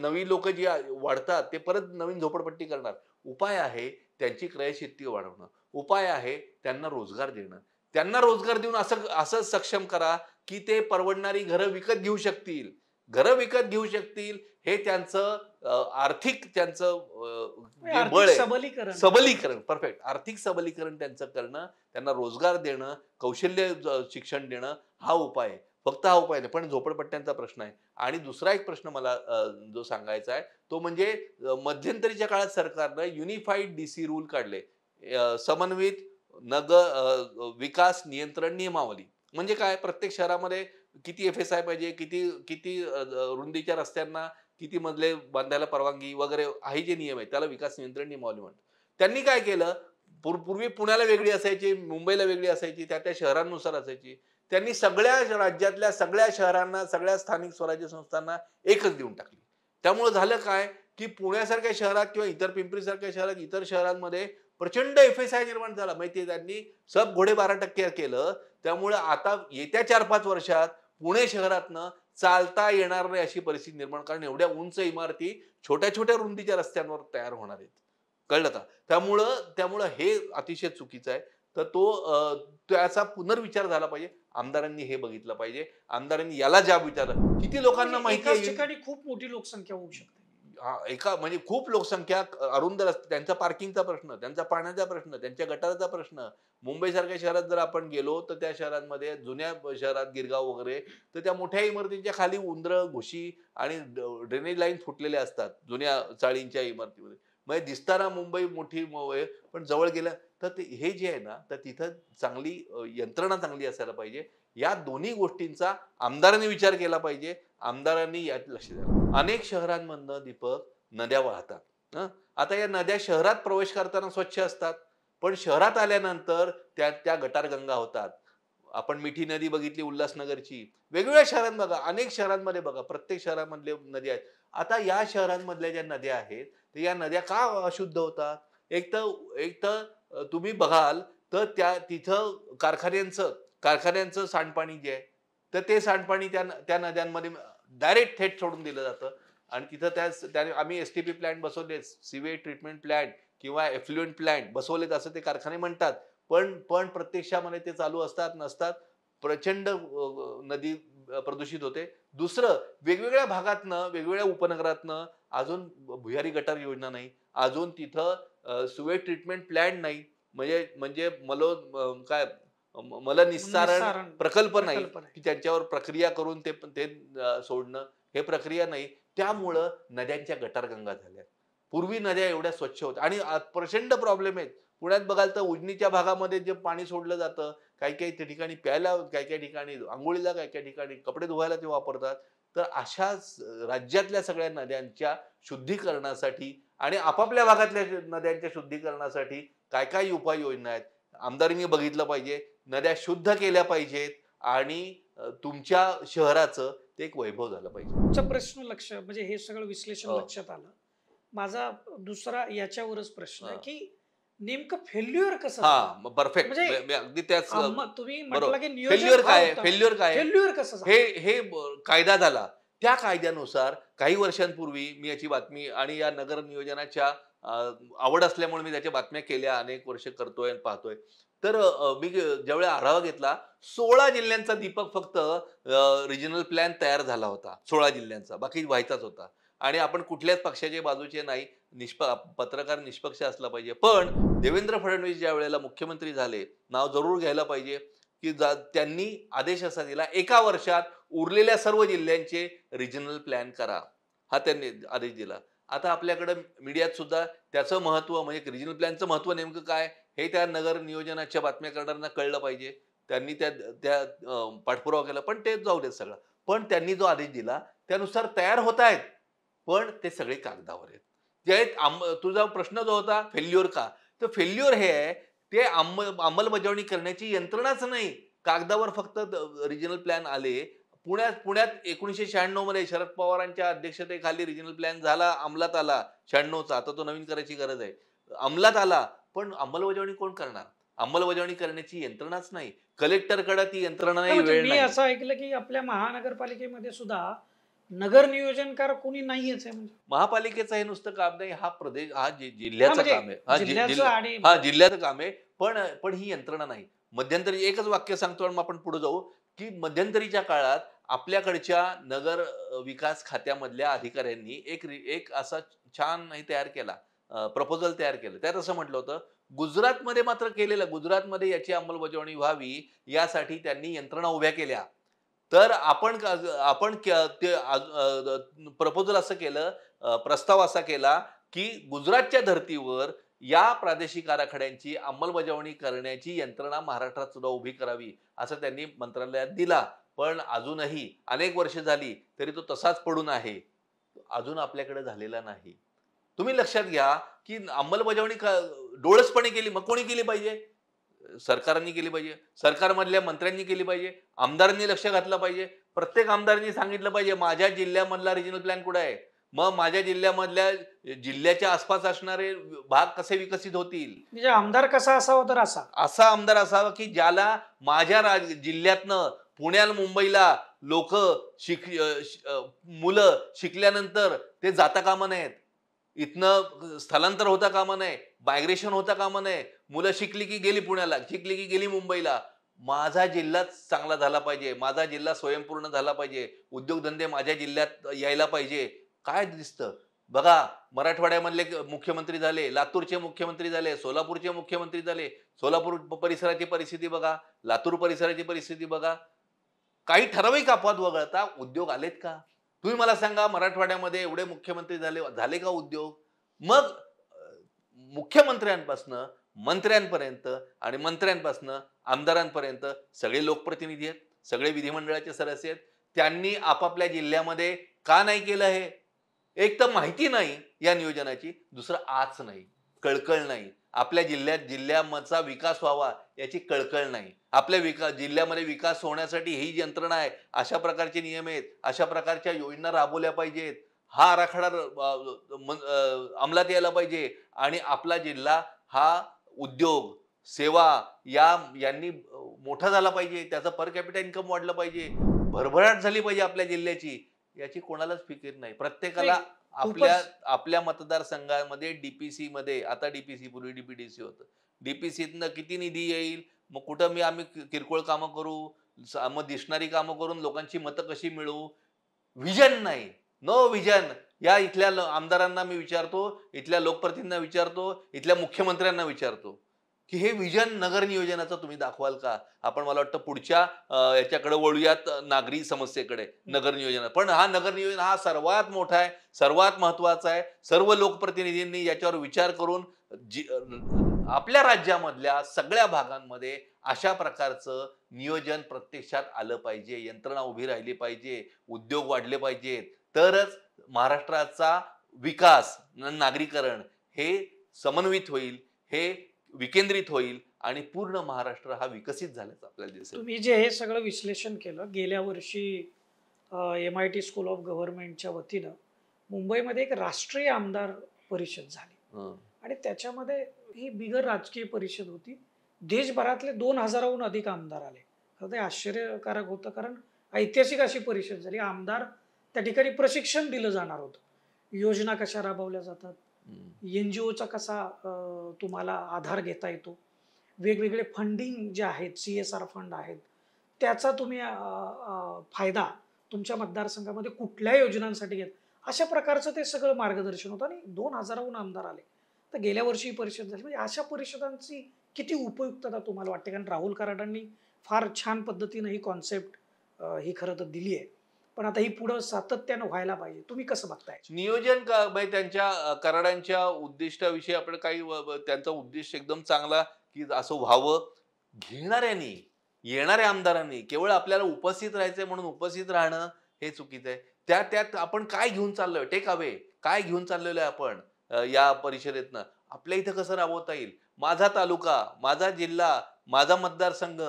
नवी लोकं जी वाढतात, ते परत नवीन झोपडपट्टी करणार. उपाय आहे त्यांची क्रयशक्ती वाढवणं. उपाय आहे त्यांना रोजगार देणं. त्यांना रोजगार देऊन असं असं सक्षम करा, की ते परवडणारी घरं विकत घेऊ शकतील. घरं विकत घेऊ शकतील हे त्यांचं आर्थिक त्यांचं म्हणजे जे आर्थिक बळ आहे. सबलीकरण सबलीकरण परफेक्ट. आर्थिक सबलीकरण त्यांचं करणं, त्यांना रोजगार देणं, कौशल्य शिक्षण देणं हा उपाय आहे. फक्त हा उपाय नाही, पण झोपडपट्ट्यांचा प्रश्न आहे. आणि दुसरा एक प्रश्न मला जो सांगायचा आहे, तो म्हणजे मध्यंतरीच्या काळात सरकारनं युनिफाईड डीसी रूल काढले. समन्वित विकास नियंत्रण नियमावली. म्हणजे काय? प्रत्येक शहरामध्ये किती एफ-एस-आय पाहिजे, किती किती रुंदीच्या रस्त्यांना किती मजले बांधायला परवानगी वगैरे हे जे नियम आहेत, त्याला विकास नियंत्रण नियमावली म्हणतात. त्यांनी काय केलं, पूर्वी पुण्याला वेगळी असायची, मुंबईला वेगळी असायची, त्या शहरांनुसार असायची. त्यांनी सगळ्या राज्यातल्या सगळ्या शहरांना, सगळ्या स्थानिक स्वराज्य संस्थांना एकच देऊन टाकली. त्यामुळे झालं काय, की पुण्यासारख्या शहरात किंवा इतर पिंपरीसारख्या शहरात, इतर शहरांमध्ये प्रचंड एफ-एस-आय निर्माण झाला. माहिती आहे त्यांनी सब घोडे 12% केलं. त्यामुळे आता येत्या 4-5 वर्षात पुणे शहरातनं चालता येणार नाही अशी परिस्थिती निर्माण, कारण एवढ्या उंच इमारती छोट्या-छोट्या रुंदीच्या रस्त्यांवर तयार होणार आहेत. कळलं का? त्यामुळं त्यामुळं हे अतिशय चुकीचं आहे. तर त्याचा पुनर्विचार झाला पाहिजे. आमदारांनी हे बघितलं पाहिजे. आमदारांनी याला जाब विचारला. किती लोकांना म्हणजे माहिती एकाच आहे ठिकाणी खूप मोठी लोकसंख्या होऊ शकते. हां, एका म्हणजे खूप लोकसंख्या अरुंद रस्ते, त्यांचा पार्किंगचा प्रश्न, त्यांचा पाण्याचा प्रश्न, त्यांच्या गटाराचा प्रश्न. मुंबईसारख्या शहरात जर आपण गेलो, तर त्या शहरांमध्ये जुन्या शहरात गिरगाव वगैरे, तर त्या मोठ्या इमारतींच्या खाली उंदरं, घुशी आणि ड्रेनेज लाईन फुटलेल्या असतात जुन्या चाळींच्या इमारतीमध्ये. म्हणजे दिसताना मुंबई मोठी आहे, पण जवळ गेलं तर हे जे आहे ना, तर तिथं चांगली यंत्रणा चांगली असायला पाहिजे. या दोन्ही गोष्टींचा आमदारांनी विचार केला पाहिजे. आमदारांनी यात लक्ष द्यावं. अनेक शहरांमधनं दीपक नद्या वाहतात. हं. आता या नद्या शहरात प्रवेश करताना स्वच्छ असतात. पण शहरात आल्यानंतर त्या गटारगंगा होतात. आपण मिठी नदी बघितली उल्हासनगरची. वेगवेगळ्या शहरात बघा, अनेक शहरांमध्ये बघा, प्रत्येक शहरामधले नद्या आहेत. आता या शहरांमधल्या ज्या नद्या आहेत, तर या नद्या का अशुद्ध होतात? एक तर तुम्ही बघाल तर तिथं कारखान्यांचं सांडपाणी जे आहे, तर ते सांडपाणी त्या नद्यांमध्ये डायरेक्ट थेट सोडून दिलं जातं. आणि तिथं त्या आम्ही एस-टी-पी प्लांट बसवले, सीवेज ट्रीटमेंट प्लांट किंवा एफ्लुएंट प्लांट बसवलेत असं ते कारखाने म्हणतात. पण प्रत्यक्षामध्ये ते चालू असतात, नसतात. प्रचंड नदी प्रदूषित होते. दुसरं वेगवेगळ्या भागातनं, वेगवेगळ्या उपनगरातनं अजून भुयारी गटार योजना नाही. अजून तिथं सुवेज ट्रीटमेंट प्लांट नाही. म्हणजे म्हणजे मलनिस्सारण निस्सारण प्रकल्प नाही, प्रकल्प नाही. की त्यांच्यावर प्रक्रिया करून ते सोडणं, हे प्रक्रिया नाही. त्यामुळं नद्यांच्या गटारगंगा झाल्या. पूर्वी नद्या एवढ्या स्वच्छ होत्या आणि प्रचंड प्रॉब्लेम आहेत. पुण्यात बघाल तर उजनीच्या भागामध्ये जे पाणी सोडलं जातं, काही काही ठिकाणी प्यायला, काही काही ठिकाणी अंघोळीला, काही काही ठिकाणी कपडे धुवायला ते वापरतात. तर अशा राज्यातल्या सगळ्या नद्यांच्या शुद्धीकरणासाठी आणि आपापल्या भागातल्या नद्यांच्या शुद्धीकरणासाठी काय काय उपाययोजना आहेत, आमदारांनी बघितलं पाहिजे. नद्या शुद्ध केल्या पाहिजेत आणि तुमच्या शहराचं ते एक वैभव झालं पाहिजे. तुमचा प्रश्न म्हणजे हे सगळं विश्लेषण हो. लक्षात आलं. माझा दुसरा याच्यावरच प्रश्न आहे हां. की नेमकं फेल्युअर कसं हां, झालं? परफेक्ट. म्हणजे मी अगदी त्याच तुम्ही बरोबर. म्हटलं की नियोजन फेल्युअर फार काय आहे? होतं. फेल्युअर काय आहे? फेल्युअर कसं हे झालं? हे कायदा झाला. त्या कायद्यानुसार काही वर्षांपूर्वी मी याची बातमी आणि या नगर नियोजनाच्या आवड असल्यामुळे मी त्याच्या बातम्या केल्या. अनेक वर्ष करतोय आणि पाहतोय. तर मी ज्यावेळी आढावा घेतला, 16 जिल्ह्यांचा दीपक फक्त रिजनल प्लॅन तयार झाला होता. 16 जिल्ह्यांचा. बाकी व्हायचाच होता. आणि आपण कुठल्याच पक्षाच्या बाजूचे नाही. पत्रकार निष्पक्ष असला पाहिजे. पण देवेंद्र फडणवीस ज्या वेळेला मुख्यमंत्री झाले, नाव जरूर घ्यायला पाहिजे, की त्यांनी आदेश असा दिला, एका वर्षात उरलेल्या सर्व जिल्ह्यांचे रिजनल प्लॅन करा. हा त्यांनी आदेश दिला. आता आपल्याकडे मीडियात सुद्धा त्याचं महत्त्व म्हणजे रिजनल प्लॅनचं महत्त्व नेमकं काय, हे त्या नगर नियोजनाच्या बातम्या करणाऱ्यांना कळलं पाहिजे. त्यांनी त्या त्या पाठपुरावा केला. पण ते जाऊ देत सगळं. पण त्यांनी जो आदेश दिला त्यानुसार तयार होत आहेत. पण ते सगळे कागदावर आहेत. जे तुझा प्रश्न जो होता फेल्युअर का? तर फेल्युअर हे आहे, ते अंमलबजावणी करण्याची यंत्रणाच नाही. कागदावर फक्त रिजनल प्लॅन आले. पुण्यात 1996 मध्ये शरद पवारांच्या अध्यक्षतेखाली रिजनल प्लॅन झाला, अंमलात आला. 96चा आता तो नवीन करायची गरज आहे. अंमलात आला, पण अंमलबजावणी कोण करणार? अंमलबजावणी करण्याची यंत्रणाच नाही. कलेक्टरकडे ती यंत्रणा नाही, नाही, म्हणजे वेळ मी नाही. असं ऐकलं की आपल्या महानगरपालिकेमध्ये सुद्धा नगर नियोजनकार कोणी नाहीयेच आहे म्हणजे. महापालिकेचं हे नुसतं काम नाही, हा प्रदेश, हा हां, जिल्ह्याचं म्हणजे काम आहे. हा जिल्ह्याचं आणि जिल्ह्याचं काम आहे. पण ही यंत्रणा नाही. मध्यंतरी एकच वाक्य सांगतो आणि मग आपण पुढे जाऊ, की मध्यंतरीच्या काळात आपल्याकडच्या नगर विकास खात्यामधल्या अधिकाऱ्यांनी एक असा छान हे तयार केला, प्रपोजल तयार केलं. त्यात असं म्हटलं होतं, गुजरातमध्ये मात्र केलेलं, गुजरातमध्ये याची अंमलबजावणी व्हावी यासाठी त्यांनी यंत्रणा उभ्या केल्या. तर आपण ते प्रपोजल असं केलं, प्रस्ताव असा केला, की गुजरातच्या धर्तीवर या प्रादेशिक आराखड्यांची अंमलबजावणी करण्याची यंत्रणा महाराष्ट्रात सुद्धा उभी करावी, असं त्यांनी मंत्रालयात दिला. पण अजूनही अनेक वर्ष झाली तरी तो तसाच पडून आहे. अजून आपल्याकडे झालेला नाही. तुम्ही लक्षात घ्या, की अंमलबजावणी डोळसपणे केली, मग कोणी केली पाहिजे? सरकारांनी केली पाहिजे. सरकारमधल्या मंत्र्यांनी केली पाहिजे. आमदारांनी लक्ष घातलं पाहिजे. प्रत्येक आमदारांनी सांगितलं पाहिजे, माझ्या जिल्ह्यामधला रिजनल प्लॅन कुठे आहे? मग माझ्या जिल्ह्यामधल्या जिल्ह्याच्या आसपास असणारे भाग कसे विकसित होतील? म्हणजे आमदार कसा असावा तर असा. असा आमदार असावा, की ज्याला माझ्या जिल्ह्यातनं पुण्याला, मुंबईला लोक मुलं शिकल्यानंतर ते जाता कामा नयेत. इथनं स्थलांतर होता कामा नये, मायग्रेशन होता कामा नये. मुलं शिकली की गेली पुण्याला, शिकली की गेली मुंबईला. माझा जिल्हाच चांगला झाला पाहिजे, माझा जिल्हा स्वयंपूर्ण झाला पाहिजे, उद्योगधंदे माझ्या जिल्ह्यात यायला पाहिजे. काय दिसतं बघा, मराठवाड्यामधले मुख्यमंत्री झाले, लातूरचे मुख्यमंत्री झाले, सोलापूरचे मुख्यमंत्री झाले. सोलापूर परिसराची परिस्थिती बघा, लातूर परिसराची परिस्थिती बघा. काही ठराविक अपवाद वगळता उद्योग आलेत का? तुम्ही मला सांगा, मराठवाड्यामध्ये एवढे मुख्यमंत्री झाले का उद्योग? मग मुख्यमंत्र्यांपासनं मंत्र्यांपर्यंत आणि मंत्र्यांपासनं आमदारांपर्यंत सगळे लोकप्रतिनिधी आहेत, सगळे विधिमंडळाचे सदस्य आहेत. त्यांनी आपापल्या जिल्ह्यामध्ये का नाही केलं हे? एक तर माहिती नाही या नियोजनाची, दुसरं आच नाही, कळकळ नाही. आपल्या जिल्ह्याचा विकास व्हावा याची कळकळ नाही. आपल्या जिल्ह्यामध्ये विकास होण्यासाठी ही यंत्रणा आहे, अशा प्रकारचे नियम आहेत, अशा प्रकारच्या योजना राबवल्या पाहिजेत, हा आराखडा अंमलात यायला पाहिजे आणि आपला जिल्हा हा उद्योग, सेवा यांनी मोठा झाला पाहिजे, त्याचं पर कॅपिटा इन्कम वाढलं पाहिजे, भरभराट झाली पाहिजे आपल्या जिल्ह्याची. याची कोणालाच फिकीर नाही. प्रत्येकाला आपल्या मतदारसंघामध्ये डीपीसी मध्ये, आता डीपीसी, पूर्वी डीपीडीसी होतं, डीपीसीतनं किती निधी येईल, मग कुठं आम्ही किरकोळ कामं करू, मग दिसणारी कामं करून लोकांची मतं कशी मिळवू, व्हिजन नाही, नो व्हिजन. या इथल्या आमदारांना मी विचारतो, इथल्या लोकप्रतिनिधींना विचारतो, इथल्या मुख्यमंत्र्यांना विचारतो, की हे विजन नगर नियोजनाचं तुम्ही दाखवाल का? आपण मला वाटतं पुढच्या याच्याकडे वळूयात नागरी समस्येकडे नगर नियोजनात. पण हा नगर नियोजन हा सर्वात मोठा आहे, सर्वात महत्त्वाचा आहे. सर्व लोकप्रतिनिधींनी याच्यावर विचार करून आपल्या राज्यामधल्या सगळ्या भागांमध्ये अशा प्रकारचं नियोजन प्रत्यक्षात आलं पाहिजे. यंत्रणा उभी राहिली पाहिजे, उद्योग वाढले पाहिजेत. तरच महाराष्ट्राचा विकास, नागरीकरण हे समन्वित होईल, हे विकेंद्रित होईल आणि पूर्ण महाराष्ट्र हा विकसित झाल्याचं आपल्याला दिसेल. तुम्ही जे हे सगळं विश्लेषण केलं, गेल्या वर्षी MIT स्कूल ऑफ गव्हर्नमेंटच्या वतीनं मुंबईमध्ये एक राष्ट्रीय आमदार परिषद झाली हं. आणि त्याच्यामध्ये ही बिगर राजकीय परिषद होती. देशभरातले 2000हून अधिक आमदार आले. खरं ते आश्चर्यकारक होतं, कारण ऐतिहासिक अशी परिषद झाली. आमदार त्या ठिकाणी प्रशिक्षण दिलं जाणार होतं. योजना कशा राबवल्या जातात, NGOचा कसा तुम्हाला आधार घेता येतो, वेगवेगळे फंडिंग जे आहेत, CSR फंड आहेत, त्याचा तुम्ही फायदा तुमच्या मतदारसंघामध्ये कुठल्या योजनांसाठी घेत, अशा प्रकारचं ते सगळं मार्गदर्शन होतं आणि 2000हून आमदार आले. तर गेल्या वर्षी ही परिषद झाली. म्हणजे अशा परिषदांची किती उपयुक्तता तुम्हाला वाटते? कारण राहुल कराडांनी फार छान पद्धतीनं ही कॉन्सेप्ट ही खरं तर दिली आहे. पण आता ही पुढं सातत्यानं व्हायला पाहिजे. तुम्ही कसं बघताय? नियोजन का म्हणजे त्यांच्या कराडांच्या उद्दिष्टाविषयी आपण काही त्यांचा उद्दिष्ट एकदम चांगला की असं व्हावं. घेणाऱ्यांनी, येणाऱ्या आमदारांनी केवळ आपल्याला उपस्थित राहायचंय म्हणून उपस्थित राहणं हे चुकीचं आहे. त्यात आपण काय घेऊन चाललोय, टेक अवे काय घेऊन चाललेलो आहे आपण या परिषदेतनं. आपल्या इथं कसं राबवता येईल, माझा तालुका, माझा जिल्हा, माझा मतदारसंघ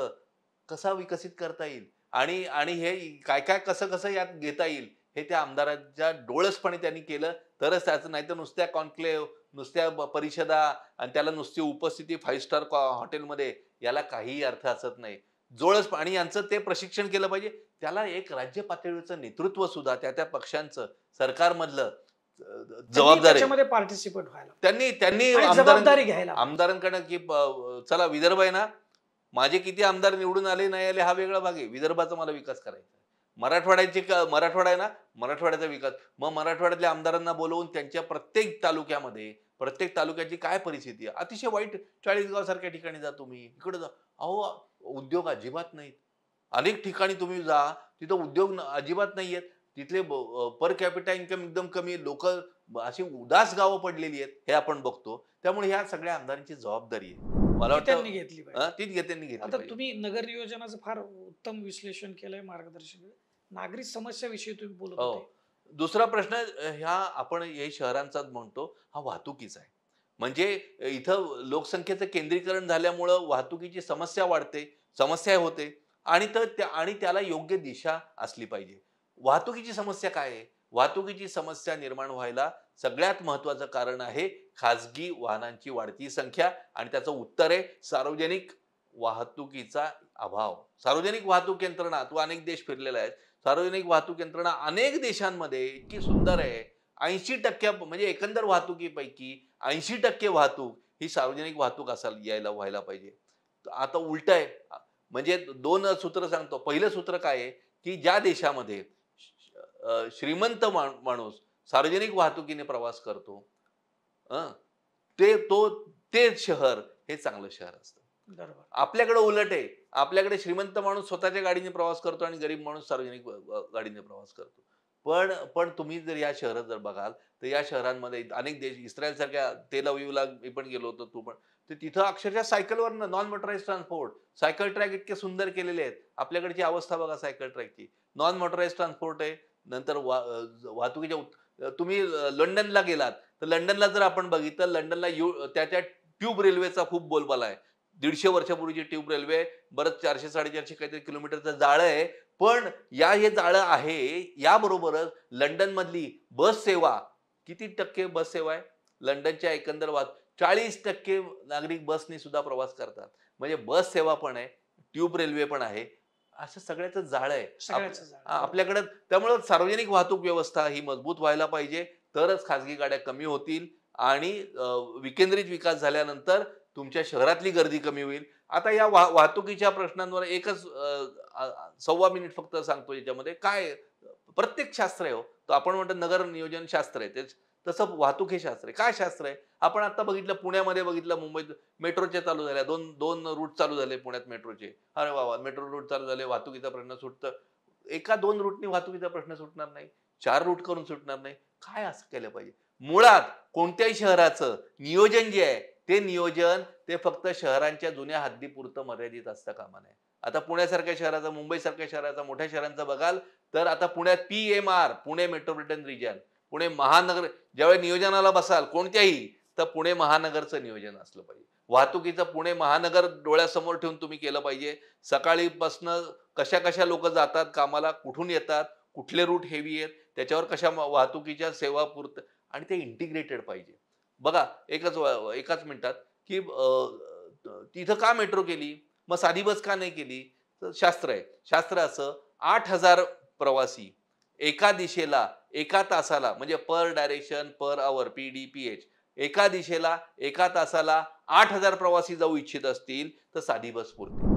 कसा विकसित करता येईल आणि आणि हे काय काय कसं कसं यात घेता येईल, हे त्या आमदारांच्या डोळसपणे त्यांनी केलं तरच त्याचं. नाही तर नुसत्या कॉन्क्लेव्ह, नुसत्या परिषदा आणि त्याला नुसती उपस्थिती 5 स्टार हॉटेलमध्ये, याला काहीही अर्थ असत नाही. आणि यांचं ते प्रशिक्षण केलं पाहिजे. त्याला एक राज्य पातळीवरचं नेतृत्व सुद्धा त्या त्या पक्षांचं, सरकारमधलं जबाबदार आहे. त्याच्यामध्ये पार्टिसिपेट व्हायला, त्यांनी त्यांनी आणि जबाबदारी घ्यायला. आमदारांकडे की चला विदर्भ आहे ना, माझे किती आमदार निवडून आले नाही आले हा वेगळा भाग आहे. विदर्भाचा मला विकास करायचा आहे. मराठवाडा आहे ना, मराठवाड्याचा विकास. मग मराठवाड्यातल्या आमदारांना बोलवून त्यांच्या प्रत्येक तालुक्यामध्ये, प्रत्येक तालुक्याची काय परिस्थिती आहे. अतिशय वाईट चाळीसगाव सारख्या ठिकाणी जा तुम्ही, इकडे जा, अहो उद्योग अजिबात नाहीत. अनेक ठिकाणी तुम्ही जा, तिथं उद्योग अजिबात नाहीयेत. तिथले पर कॅपिटा इन्कम एकदम कमी, लोक अशी उदास गावं पडलेली आहेत, हे आपण बघतो. त्यामुळे ह्या सगळ्या आमदारांची जबाबदारी आहे, मला वाटतं त्यांनी घेतली पाहिजे. तीच त्यांनी घेतली आता पाहिजे. तुम्ही नगर नियोजनाचं फार उत्तम विश्लेषण केलंय, मार्गदर्शन केलंय. नागरिक समस्याविषयी तुम्ही बोलत हो. होते. दुसरा प्रश्न ह्या आपण हे शहरांचाच म्हणतो, हा वाहतुकीचा आहे. म्हणजे इथं लोकसंख्येचं केंद्रीकरण झाल्यामुळं वाहतुकीची समस्या वाढते, समस्या होते आणि आणि त्याला योग्य दिशा असली पाहिजे. वाहतुकीची समस्या काय आहे? वाहतुकीची समस्या निर्माण व्हायला सगळ्यात महत्त्वाचं कारण आहे खाजगी वाहनांची वाढती संख्या आणि त्याचं उत्तर आहे सार्वजनिक वाहतुकीचा अभाव. सार्वजनिक वाहतूक यंत्रणा, तू अनेक देश फिरलेला आहे, सार्वजनिक वाहतूक यंत्रणा अनेक देशांमध्ये इतकी सुंदर आहे. 80% म्हणजे एकंदर वाहतुकीपैकी 80% वाहतूक ही सार्वजनिक वाहतूक व्हायला पाहिजे. आता उलट आहे. म्हणजे 2 सूत्र सांगतो. पहिलं सूत्र काय आहे की ज्या देशामध्ये श्रीमंत माणूस सार्वजनिक वाहतुकीने प्रवास करतो, ते शहर हे चांगलं शहर असतं. बरोबर. आपल्याकडे उलट आहे. आपल्याकडे श्रीमंत माणूस स्वतःच्या गाडीने प्रवास करतो आणि गरीब माणूस सार्वजनिक गाडीने प्रवास करतो. पण तुम्ही जर या शहरात जर बघाल तर या शहरांमध्ये अनेक देश, इस्रायल सारख्या, तेल अवीवला मी पण गेलो होतो, तू पण, तर तिथं अक्षरशः सायकलवर non motorise transport, cycle track इतके सुंदर केलेले आहेत. आपल्याकडची अवस्था बघा सायकल ट्रॅकची. नॉन मोटराइज ट्रान्सपोर्ट आहे. नंतर वाहतुकीच्या, तुम्ही लंडनला गेलात तर लंडनला जर आपण बघितलं, लंडनला त्याच्या ट्यूब रेल्वेचा खूप बोलबाला आहे. 150 वर्षापूर्वीची ट्यूब रेल्वे, बरंच 400-450 काहीतरी किलोमीटरचं जाळं आहे. पण हे जाळं आहे, याबरोबरच लंडन मधली बस सेवा, किती टक्के बस सेवा आहे लंडनच्या एकंदर 40% नागरिक बसनी सुद्धा प्रवास करतात. म्हणजे बस सेवा पण आहे, ट्यूब रेल्वे पण आहे, असं सगळ्याचं जाळं आहे आपल्याकडे. त्यामुळे सार्वजनिक वाहतूक व्यवस्था ही मजबूत व्हायला पाहिजे, तरच खासगी गाड्या कमी होतील आणि विकेंद्रित विकास झाल्यानंतर तुमच्या शहरातली गर्दी कमी होईल. आता या वाहतुकीच्या प्रश्नांवर एकच 1.25 मिनिट फक्त सांगतो. याच्यामध्ये काय प्रत्येक शास्त्र आहे हो, तो आपण म्हणतो नगर नियोजन शास्त्र आहे तेच. तसं वाहतूक हे शास्त्र आहे. काय शास्त्र आहे? आपण आता बघितलं, पुण्यामध्ये बघितलं, मुंबईत मेट्रोचे चालू झाल्या, दोन दोन रूट चालू झाले पुण्यात मेट्रोचे. अरे वा, मेट्रो रूट चालू झाले, वाहतुकीचा प्रश्न सुटतं. एका 2 रूटनी वाहतुकीचा प्रश्न सुटणार नाही. 4 रूट करून सुटणार नाही. काय असं केलं पाहिजे? मुळात कोणत्याही शहराचं नियोजन जे आहे, ते नियोजन ते फक्त शहरांच्या जुन्या हद्दीपुरतं मर्यादित असता कामा नये. आता पुण्यासारख्या शहराचा, मुंबईसारख्या शहराचा, मोठ्या शहरांचा बघाल तर आता पुण्यात PMR, Pune metropolitan region, Pune महानगर, ज्यावेळी नियोजनाला बसाल कोणत्याही, तर पुणे महानगरचं नियोजन असलं पाहिजे. वाहतुकीचं पुणे महानगर डोळ्यासमोर ठेवून तुम्ही केलं पाहिजे. सकाळीपासनं कशा कशा लोक जातात कामाला, कुठून येतात, कुठले रूट हेवी आहेत, त्याच्यावर कशा वाहतुकीच्या सेवा पुरत, आणि ते इंटिग्रेटेड पाहिजे. बघा एकाच मिनिटात की तिथं का मेट्रो केली, मग साधी बस का नाही केली? तर शास्त्र आहे. शास्त्र असं, 8,000 प्रवासी एका दिशेला एका तासाला, म्हणजे पर डायरेक्शन पर आवर, PDPH, एका दिशेला एका तासाला 8,000 प्रवासी जाऊ इच्छित असतील तर साधी बस पुरते.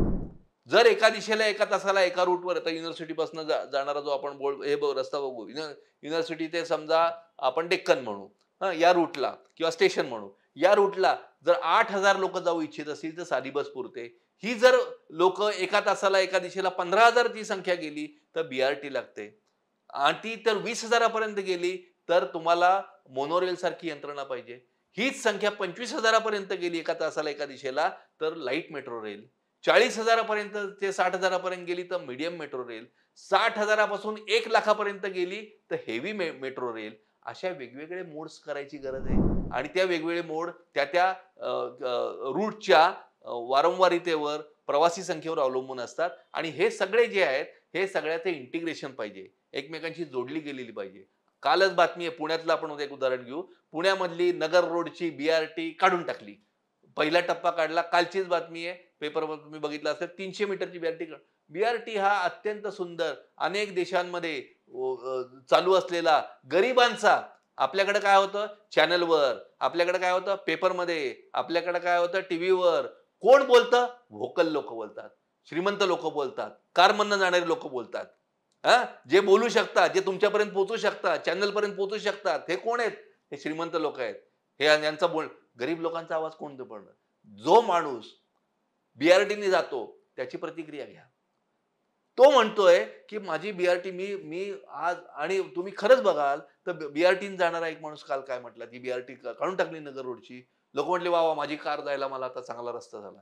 जर एका दिशेला एका तासाला एका रूटवर, आता युनिव्हर्सिटी पासून जाणारा जो आपण रस्ता बघू, युनिव्हर्सिटी ते समजा आपण डेक्कन म्हणू, या रूटला किंवा स्टेशन म्हणू, या रूटला जर 8,000 लोक जाऊ इच्छित असतील तर साधी बस पुरते. ही जर लोक एका तासाला एका दिशेला 15,000 ची संख्या गेली तर BRT लागते, आणि ती तर 20,000 पर्यंत गेली तर तुम्हाला मोनोरेल सारखी यंत्रणा पाहिजे. हीच संख्या 25,000 पर्यंत गेली एका तासाला एका दिशेला तर लाईट मेट्रो रेल, 40,000 पर्यंत ते 60,000 पर्यंत गेली तर मीडियम मेट्रो रेल, 60,000 पासून 1,00,000 पर्यंत गेली तर हेवी मेट्रो रेल. अशा वेगवेगळे मोड्स करायची गरज आहे, आणि त्या वेगवेगळे मोड त्या रूटच्या वारंवारितेवर, प्रवासी संख्येवर अवलंबून असतात. आणि हे सगळे जे आहेत, हे सगळ्याचं इंटिग्रेशन पाहिजे, एकमेकांशी जोडली गेलेली पाहिजे. कालच बातमी आहे पुण्यातलं, आपण एक उदाहरण घेऊ. पुण्यामधली नगर रोडची BRT काढून टाकली, पहिला टप्पा काढला. कालचीच बातमी आहे, पेपरवर तुम्ही बघितलं असेल, 300 मीटरची BRT हा अत्यंत सुंदर, अनेक देशांमध्ये चालू असलेला, गरिबांचा, आपल्याकडे काय होतं चॅनलवर, आपल्याकडे काय होतं पेपरमध्ये, आपल्याकडे काय होतं टीव्हीवर, कोण बोलतं? व्होकल लोक बोलतात, श्रीमंत लोक बोलतात, कारमधनं जाणारे लोक बोलतात. जे बोलू शकतात, जे तुमच्यापर्यंत पोहोचू शकतात, चॅनल पर्यंत पोहोचू शकतात, हे कोण आहेत? हे श्रीमंत लोक आहेत. हे यांचा गरीब लोकांचा आवाज कोण पडणार? जो माणूस BRTने जातो त्याची प्रतिक्रिया घ्या. तो म्हणतोय की माझी BRT मी आज, आणि तुम्ही खरंच बघाल तर BRTने जाणारा एक माणूस काल काय म्हटला, ती BRT काढून टाकली नगर रोडची. लोक म्हटले वा वा, माझी कार जायला मला आता चांगला रस्ता झाला.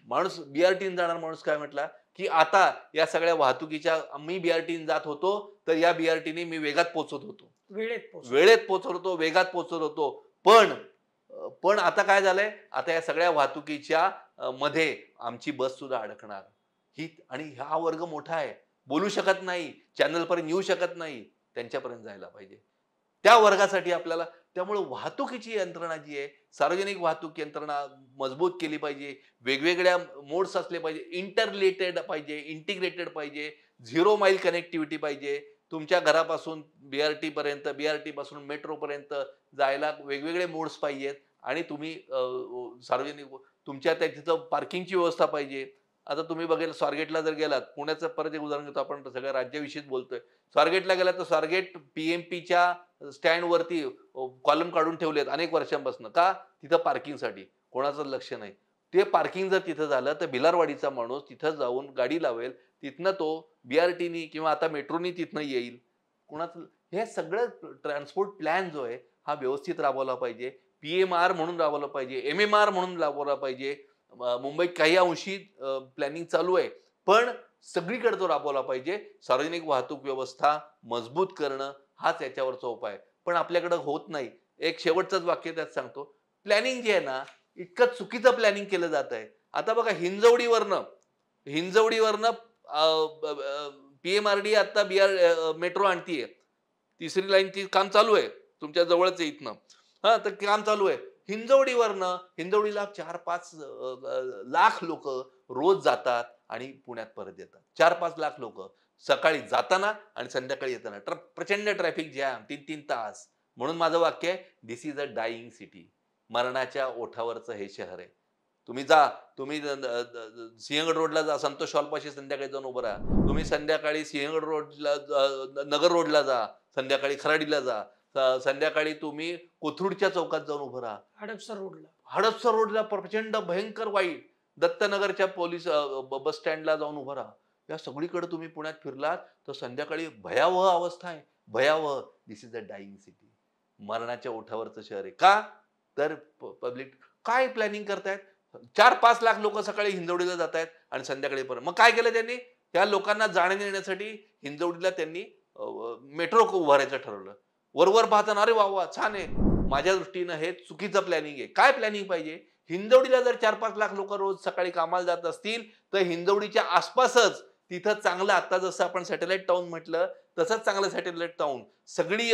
माणूस BRTने जाणारा माणूस काय म्हटला की आता या सगळ्या वाहतुकीच्या, मी BRTने जात होतो तर या BRTने मी वेगात पोहोचत होतो, वेळेत पोहोचत होतो, वेगात पोहोचत होतो. पण आता काय झालंय, आता या सगळ्या वाहतुकीच्या मध्ये आमची बस सुद्धा अडकणार. आणि हा वर्ग मोठा आहे, बोलू शकत नाही, चॅनल पर्यंत येऊ शकत नाही, त्यांच्यापर्यंत जायला पाहिजे. त्या वर्गासाठी आपल्याला, त्यामुळे वाहतुकीची यंत्रणा जी आहे, सार्वजनिक वाहतूक यंत्रणा मजबूत केली पाहिजे. वेगवेगळ्या मोड्स असले पाहिजे, इंटरलेटेड पाहिजे, इंटिग्रेटेड पाहिजे, 0 माईल कनेक्टिव्हिटी पाहिजे. तुमच्या घरापासून BRT पर्यंत, BRT पासून मेट्रो पर्यंत जायला वेगवेगळे मोड्स पाहिजेत. आणि तुम्ही सार्वजनिक तुमच्या तिथं पार्किंगची व्यवस्था पाहिजे. आता तुम्ही बघेल, स्वारगेटला जर गेलात, पुण्याचं परत एक उदाहरण घेतो, आपण सगळ्या राज्याविषयीच बोलतोय. स्वारगेटला गेला तर स्वारगेट PMPच्या स्टँड वरती कॉलम काढून ठेवलेत अनेक वर्षांपासून. का? तिथं पार्किंगसाठी. कोणाचं लक्ष नाही. ते पार्किंग जर तिथं झालं तर भिलारवाडीचा माणूस तिथं जाऊन गाडी लावेल, तिथनं तो BRTनी किंवा आता मेट्रोनी तिथनं येईल. कोणाचं? हे सगळं ट्रान्सपोर्ट प्लॅन जो आहे हा व्यवस्थित राबवला पाहिजे. PMR म्हणून राबवला पाहिजे, MMR म्हणून राबवला पाहिजे. मुंबईत काही अंशी प्लॅनिंग चालू आहे, पण सगळीकडे तो राबवला पाहिजे. सार्वजनिक वाहतूक व्यवस्था मजबूत करणं हाच याच्यावरचा उपाय. पण आपल्याकडे होत नाही. एक शेवटचंच वाक्य त्यात सांगतो, प्लॅनिंग जे आहे ना, इतकं चुकीचं प्लॅनिंग केलं जात आहे. आता बघा, हिंजवडीवरनं PMRD आता मेट्रो आणतीये, 3री लाईनची काम चालू आहे, तुमच्या जवळच आहे इथनं. तर काम चालू आहे. हिंजवडीला 4-5 लाख लोक रोज जातात आणि पुण्यात परत येतात. 4-5 लाख लोक सकाळी जाताना आणि संध्याकाळी येताना. प्रचंड ट्रॅफिक जॅम, 3-3 तास. म्हणून माझं वाक्य आहे, दिस इज अ डाईंग सिटी. मरणाच्या ओठावरचं हे शहर आहे. तुम्ही सिंहगड रोडला जा, संतोष हॉलपाशी संध्याकाळी जाऊन उभं राहा. तुम्ही संध्याकाळी सिंहगड रोडला, नगर रोडला जा, संध्याकाळी खराडीला जा. संध्याकाळी तुम्ही कोथरूडच्या चौकात जाऊन उभं राहा. हडपसर रोडला. हडपसर रोडला प्रचंड भयंकर वाईट, दत्तनगरच्या पोलीस बस स्टँडला जाऊन उभं राहा. या सगळीकडे तुम्ही पुण्यात फिरलात तर संध्याकाळी भयावह अवस्था आहे. भयावह. दिस इज अ डाईंग सिटी. मरणाच्या ओठावरचं शहर आहे. का? तर पब्लिक काय प्लॅनिंग करतायत? 4-5 लाख लोक सकाळी हिंजवडीला जात आहेत आणि संध्याकाळी परत. मग काय केलं त्यांनी? त्या लोकांना जाण्या येण्यासाठी हिंजवडीला त्यांनी मेट्रो उभारायचं ठरवलं. वरवर पाहताना अरे वा वा छान आहे. माझ्या दृष्टीनं हे चुकीचं प्लॅनिंग आहे. काय प्लॅनिंग पाहिजे? हिंजवडीला जर 4-5 लाख लोक रोज सकाळी कामाला जात असतील तर हिंजवडीच्या आसपासच तिथं चांगलं, आता जसं आपण सॅटेलाइट टाउन म्हटलं तसंच चांगलं सॅटेलाइट टाउन, सगळी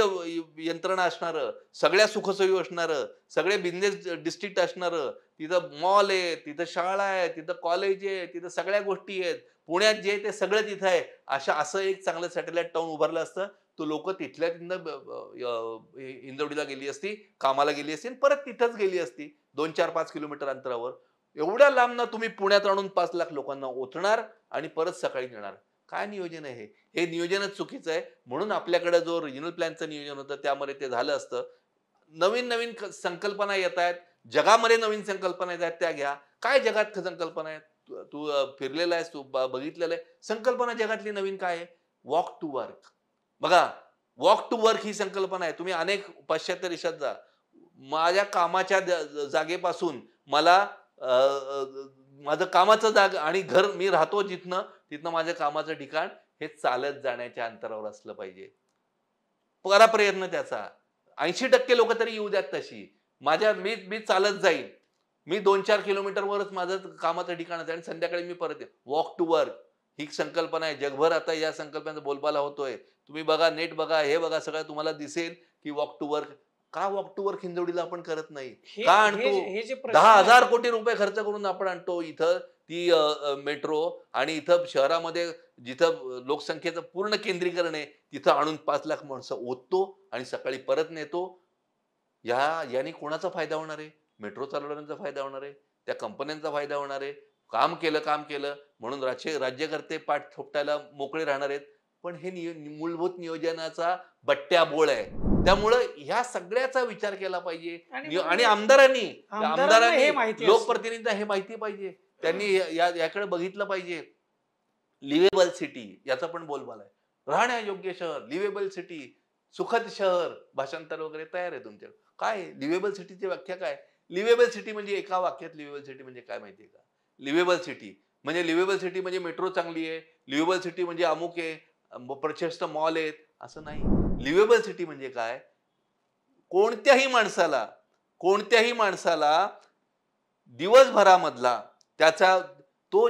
यंत्रणा असणारं, सगळ्या सुखसोयी असणारं, सगळे बिझनेस डिस्ट्रिक्ट असणारं, तिथं मॉल आहे, तिथं शाळा आहे, तिथं कॉलेज आहे, तिथं सगळ्या गोष्टी आहेत. पुण्यात जे आहे ते सगळं तिथं आहे. असं एक चांगलं सॅटेलाइट टाउन उभारलं असतं तो लोक तिथल्या हिंजवडीला गेली असती, कामाला गेली असती, परत तिथंच गेली असती 2-4-5 किलोमीटर अंतरावर. एवढ्या लांब ना तुम्ही पुण्यात आणून 5 लाख लोकांना ओतणार आणि परत सकाळी नेणार. काय नियोजन आहे हे? हे नियोजनच चुकीचं आहे. म्हणून आपल्याकडे जो रिजनल प्लॅनचं नियोजन होतं त्यामध्ये ते झालं असतं. नवीन नवीन संकल्पना येत आहेत, जगामध्ये नवीन संकल्पना येत आहेत, त्या घ्या. काय जगात संकल्पना आहेत? तू फिरलेला आहेस, तू बघितलेलं आहे. संकल्पना जगातली नवीन काय आहे? Walk to work. बघा, वॉक टू वर्क ही संकल्पना आहे. तुम्ही अनेक पाश्चात्य देशात जा. माझ्या कामाच्या जागेपासून मला माझं कामाचं जागा आणि घर मी राहतो तिथनं माझ्या कामाचं ठिकाण हे चालत जाण्याच्या अंतरावर असलं पाहिजे. करा प्रयत्न त्याचा. 80% लोक तरी येऊ द्यात तशी. मी चालत जाईल. मी 2-4 किलोमीटरवरच माझं कामाचं ठिकाण आहे आणि संध्याकाळी मी परत येईल. वॉक टू वर्क ही संकल्पना आहे. जगभर आता या संकल्पनेचा बोलबाला होतोय. तुम्ही बघा, नेट बघा, हे बघा, सगळं तुम्हाला दिसेल की वॉक टू वर्क. का वॉक टू वर्क हिंजवडीला आपण करत नाही? का आणतो? हे जे प्रश्न 10,000 कोटी रुपये खर्च करून आपण आणतो इथं ती मेट्रो, आणि इथं शहरामध्ये जिथं लोकसंख्येचं पूर्ण केंद्रीकरण आहे तिथं आणून 5 लाख माणसं ओततो आणि सकाळी परत नेतो. याने कोणाचा फायदा होणार आहे? मेट्रो चालवणाऱ्यांचा फायदा होणार आहे, त्या कंपन्यांचा फायदा होणार आहे. काम केलं म्हणून राज्यकर्ते पाठ थोपटायला मोकळे राहणार आहेत. पण हे मूलभूत नियोजनाचा बट्ट्याबोळ आहे. त्यामुळं ह्या सगळ्याचा विचार केला पाहिजे. आणि आमदारांनी हे माहिती लोकप्रतिनिधींना हे माहिती पाहिजे. त्यांनी याकडे बघितलं पाहिजे. लिव्हेबल सिटी याचा पण बोलबाला आहे. राहण्यायोग्य शहर, लिव्हेबल सिटी, सुखद शहर, भाषांतर वगैरे तयार आहे तुमच्याकडे. काय लिव्हेबल सिटीची व्याख्या काय? लिव्हेबल सिटी म्हणजे एका वाक्यात लिव्हेबल सिटी म्हणजे काय माहितीये का? लिव्हेबल सिटी म्हणजे मेट्रो चांगली आहे, लिव्हेबल सिटी म्हणजे अमुक आहे, प्रशस्त मॉल आहेत, असं नाही. लिव्हेबल सिटी म्हणजे काय? कोणत्याही माणसाला दिवसभरामधला त्याचा तो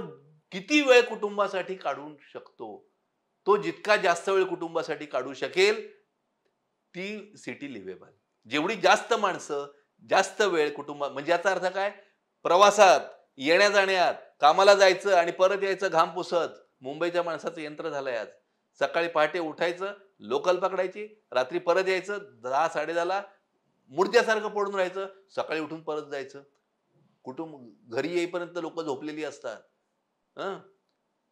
किती वेळ कुटुंबासाठी काढू शकतो, तो जितका जास्त वेळ कुटुंबासाठी काढू शकेल ती सिटी लिव्हेबल. जेवढी जास्त माणसं जास्त वेळ म्हणजे याचा अर्थ काय? प्रवासात, येण्या जाण्यात, कामाला जायचं आणि परत यायचं घाम पुसत मुंबईच्या माणसाचं यंत्र झालंय आज. सकाळी पहाटे उठायचं, लोकल पकडायची, रात्री परत यायचं, 10-10:30ला मुर्द्यासारखं पडून राहायचं, सकाळी उठून परत जायचं. घरी येईपर्यंत लोक झोपलेली असतात.